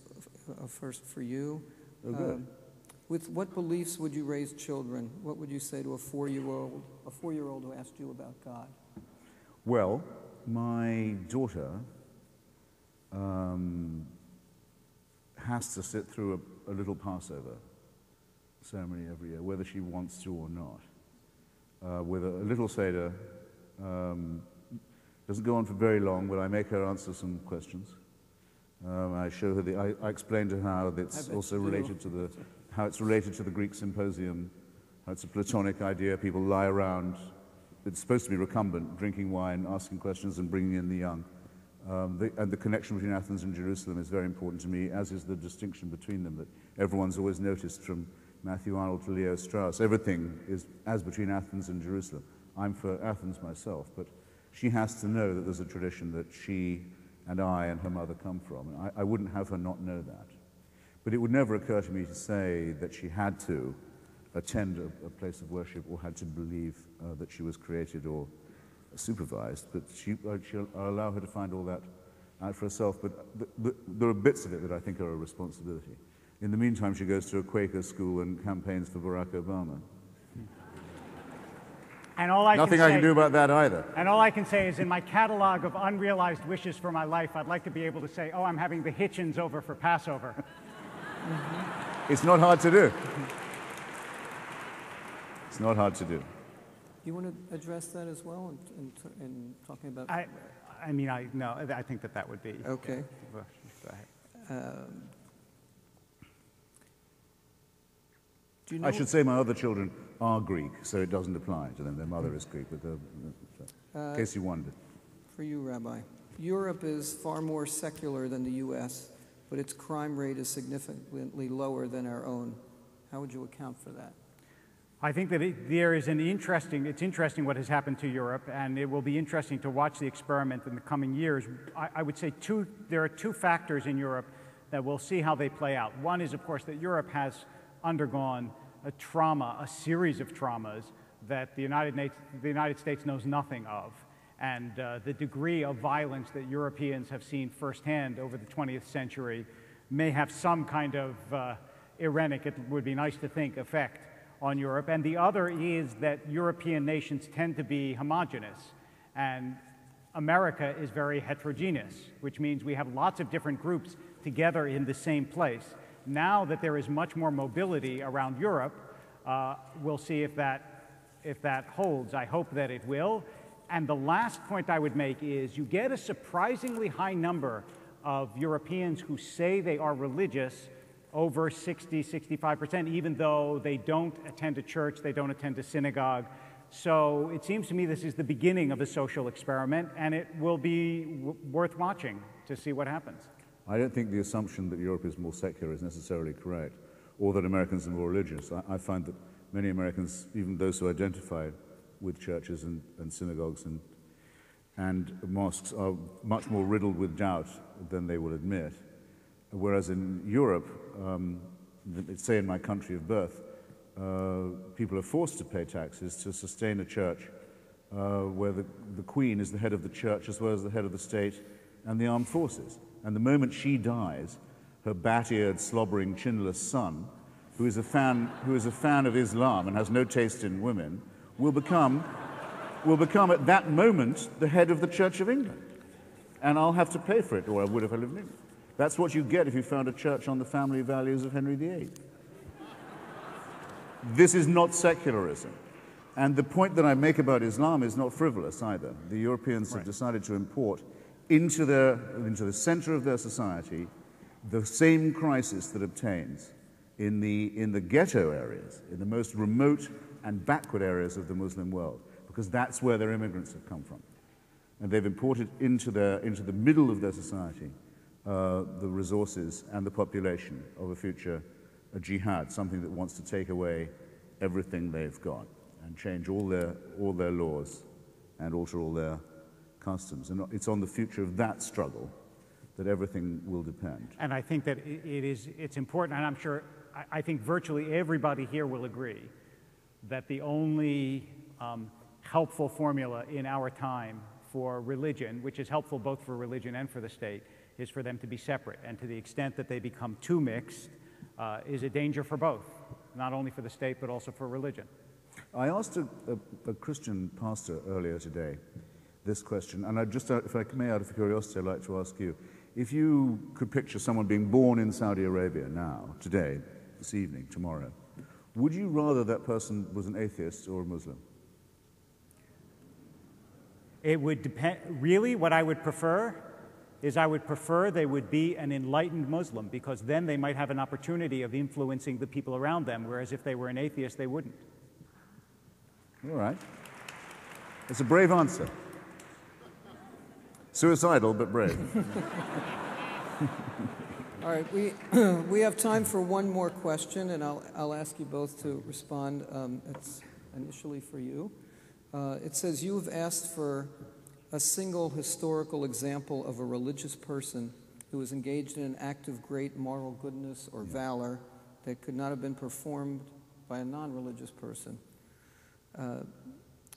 first for you. Oh, good. With what beliefs would you raise children? What would you say to a four-year-old who asked you about God? Well, my daughter has to sit through a little Passover ceremony every year, whether she wants to or not, with a little Seder. Doesn't go on for very long, but I make her answer some questions. I show her I explain to her how it's also related to how it's related to the Greek symposium, how it's a Platonic idea. People lie around, it's supposed to be recumbent, drinking wine, asking questions, and bringing in the young. And the connection between Athens and Jerusalem is very important to me, as is the distinction between them that everyone's always noticed, from Matthew Arnold to Leo Strauss. Everything is as between Athens and Jerusalem. I'm for Athens myself, but she has to know that there's a tradition that she and I and her mother come from. And I wouldn't have her not know that. But it would never occur to me to say that she had to attend a place of worship or had to believe that she was created or supervised, but she'll allow her to find all that out for herself. But there are bits of it that I think are a responsibility. In the meantime, she goes to a Quaker school and campaigns for Barack Obama. And all I Nothing can say, I can do about that either. And all I can say is, in my catalog of unrealized wishes for my life, I'd like to be able to say, oh, I'm having the Hitchens over for Passover. It's not hard to do. It's not hard to do. You want to address that as well in talking about? I think that would be. Okay. Go ahead. Do you know, I should say my other children are Greek, so it doesn't apply to them. Their mother is Greek, but in case you wondered. for you, Rabbi, Europe is far more secular than the U.S., but its crime rate is significantly lower than our own. How would you account for that? I think that it's interesting what has happened to Europe, and it will be interesting to watch the experiment in the coming years. I would say there are two factors in Europe that we'll see how they play out. One is, of course, that Europe has undergone a series of traumas that the United States knows nothing of. And the degree of violence that Europeans have seen firsthand over the 20th century may have some kind of irenic, it would be nice to think, effect on Europe. And the other is that European nations tend to be homogeneous, and America is very heterogeneous, which means we have lots of different groups together in the same place. Now that there is much more mobility around Europe, we'll see if that holds. I hope that it will. And the last point I would make is you get a surprisingly high number of Europeans who say they are religious, over 60, 65%, even though they don't attend a church, they don't attend a synagogue. So it seems to me this is the beginning of a social experiment, and it will be worth watching to see what happens. I don't think the assumption that Europe is more secular is necessarily correct, or that Americans are more religious. I find that many Americans, even those who identify with churches and synagogues and mosques are much more riddled with doubt than they will admit. Whereas in Europe, say in my country of birth, people are forced to pay taxes to sustain a church where the Queen is the head of the church as well as the head of the state and the armed forces. And the moment she dies, her bat-eared, slobbering, chinless son, who is a fan of Islam and has no taste in women, will become at that moment the head of the Church of England. And I'll have to pay for it, or I would if I lived in England. That's what you get if you found a church on the family values of Henry VIII. This is not secularism. And the point that I make about Islam is not frivolous either. The Europeans have decided to import into the center of their society the same crisis that obtains in the ghetto areas, in the most remote and backward areas of the Muslim world, because that's where their immigrants have come from. And they've imported into the middle of their society the resources and the population of a future jihad, something that wants to take away everything they've got and change all their laws and alter all their customs. And it's on the future of that struggle that everything will depend. And I think that it's important, and I'm sure, I think virtually everybody here will agree that the only helpful formula in our time for religion, which is helpful both for religion and for the state, is for them to be separate. And to the extent that they become too mixed, is a danger for both, not only for the state but also for religion. I asked a Christian pastor earlier today this question, and if I may, out of curiosity, I'd like to ask you, if you could picture someone being born in Saudi Arabia now, today, this evening, tomorrow, would you rather that person was an atheist or a Muslim? It would depend. Really, what I would prefer is I would prefer they would be an enlightened Muslim, because then they might have an opportunity of influencing the people around them, whereas if they were an atheist, they wouldn't. All right. It's a brave answer. Suicidal, but brave. All right, we have time for one more question, and I'll ask you both to respond. It's initially for you. It says, you have asked for a single historical example of a religious person who was engaged in an act of great moral goodness or valor that could not have been performed by a non-religious person.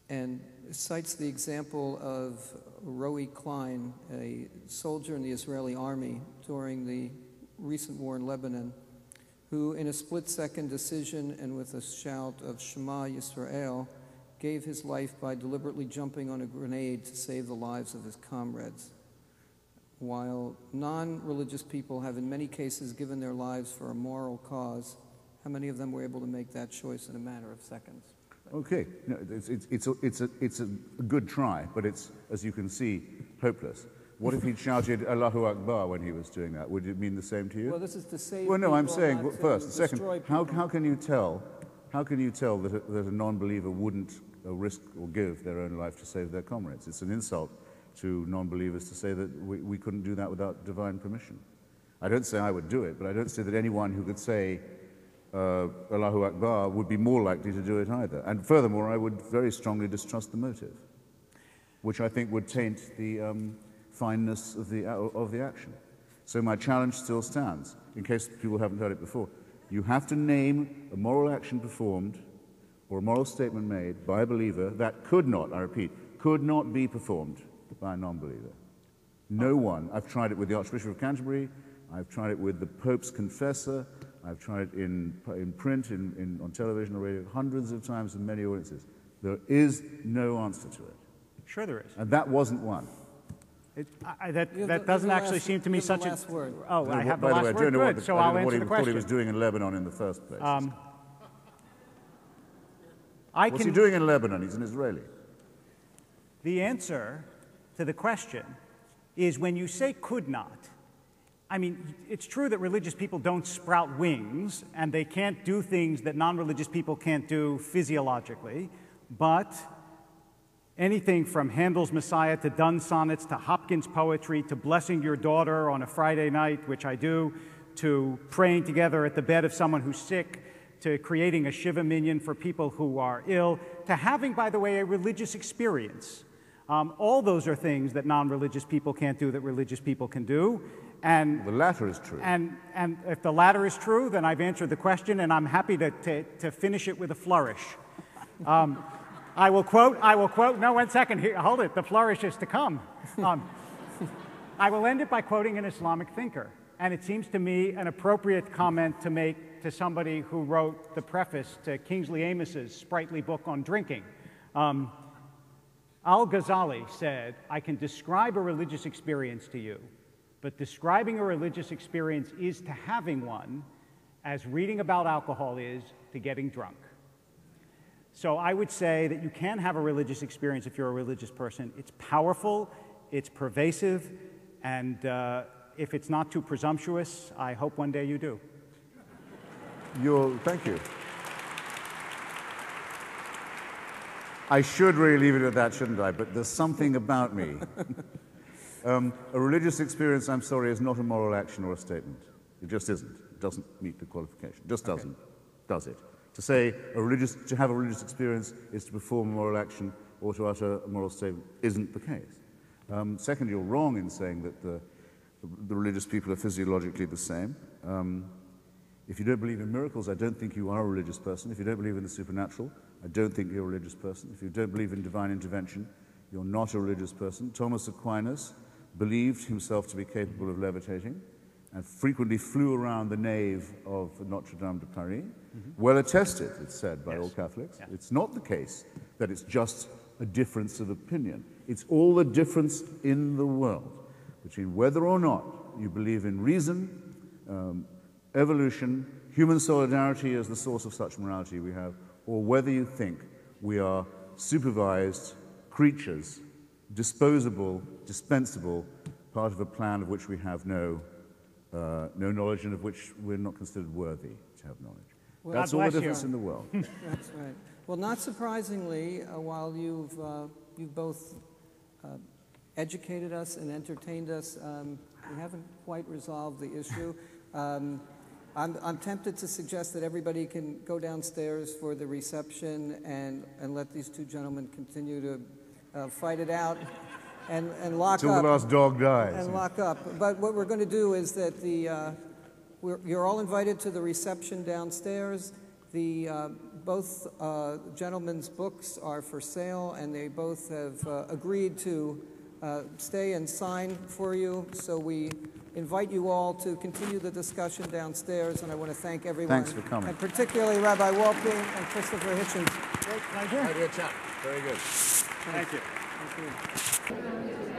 And cites the example of Roe Klein, a soldier in the Israeli army during the recent war in Lebanon, who in a split-second decision and with a shout of Shema Yisrael, gave his life by deliberately jumping on a grenade to save the lives of his comrades. While non-religious people have in many cases given their lives for a moral cause, how many of them were able to make that choice in a matter of seconds? Okay, no, it's a good try, but it's, as you can see, hopeless. What if he'd shouted Allahu Akbar when he was doing that? Would it mean the same to you? Well, this is to save Well, no, people, I'm saying, not first, to second, destroy how people. can you tell that a non-believer wouldn't risk or give their own life to save their comrades? It's an insult to non-believers to say that we couldn't do that without divine permission. I don't say I would do it, but I don't say that anyone who could say Allahu Akbar would be more likely to do it either. And furthermore, I would very strongly distrust the motive, which I think would taint the fineness of the action. So my challenge still stands, in case people haven't heard it before. You have to name a moral action performed or a moral statement made by a believer that could not, I repeat, could not be performed by a non-believer. No one. I've tried it with the Archbishop of Canterbury. I've tried it with the Pope's confessor. I've tried it in print, on television or radio, hundreds of times in many audiences. There is no answer to it. Sure there is. And that wasn't one. That doesn't actually seem to me such a... last word. Oh, I have the By the last way, I word. don't know Good, so I'll answer the what he question. was doing in Lebanon in the first place. I What's can, he doing in Lebanon? He's an Israeli. The answer to the question is when you say could not, I mean, it's true that religious people don't sprout wings and they can't do things that non-religious people can't do physiologically, but anything from Handel's Messiah to Donne sonnets to Hopkins poetry to blessing your daughter on a Friday night, which I do, to praying together at the bed of someone who's sick, to creating a Shiva minyan for people who are ill, to having, by the way, a religious experience. All those are things that non-religious people can't do that religious people can do. And the latter is true. And if the latter is true, then I've answered the question, and I'm happy to finish it with a flourish. I will quote, no, 1 second, here, hold it, the flourish is to come. I will end it by quoting an Islamic thinker, and it seems to me an appropriate comment to make to somebody who wrote the preface to Kingsley Amos's sprightly book on drinking. Al-Ghazali said, "I can describe a religious experience to you, but describing a religious experience is to having one, as reading about alcohol is to getting drunk." So I would say that you can have a religious experience if you're a religious person. It's powerful, it's pervasive, and if it's not too presumptuous, I hope one day you do. Thank you. I should really leave it at that, shouldn't I? But there's something about me. A religious experience, I'm sorry, is not a moral action or a statement. It just isn't. It doesn't meet the qualification. It just doesn't, does it? To say to have a religious experience is to perform a moral action or to utter a moral statement isn't the case. Second, you're wrong in saying that the religious people are physiologically the same. If you don't believe in miracles, I don't think you are a religious person. If you don't believe in the supernatural, I don't think you're a religious person. If you don't believe in divine intervention, you're not a religious person. Thomas Aquinas believed himself to be capable of levitating and frequently flew around the nave of Notre Dame de Paris. Well attested, it's said, by all Catholics. Yeah. It's not the case that it's just a difference of opinion. It's all the difference in the world between whether or not you believe in reason, evolution, human solidarity as the source of such morality we have, or whether you think we are supervised creatures, disposable, dispensable, part of a plan of which we have no knowledge and of which we're not considered worthy to have knowledge. Well, that's all the difference in the world. That's right. Well, not surprisingly, while you've both educated us and entertained us, we haven't quite resolved the issue. I'm tempted to suggest that everybody can go downstairs for the reception and let these two gentlemen continue to fight it out and lock Till up. Till the last dog dies. And lock up. But what we're going to do is that you're all invited to the reception downstairs. Both gentlemen's books are for sale, and they both have agreed to stay and sign for you. So we invite you all to continue the discussion downstairs, and I want to thank everyone. Thanks for coming. And particularly Rabbi Wolpe and Christopher Hitchens. Great pleasure. Very good. Thank you. Thank you.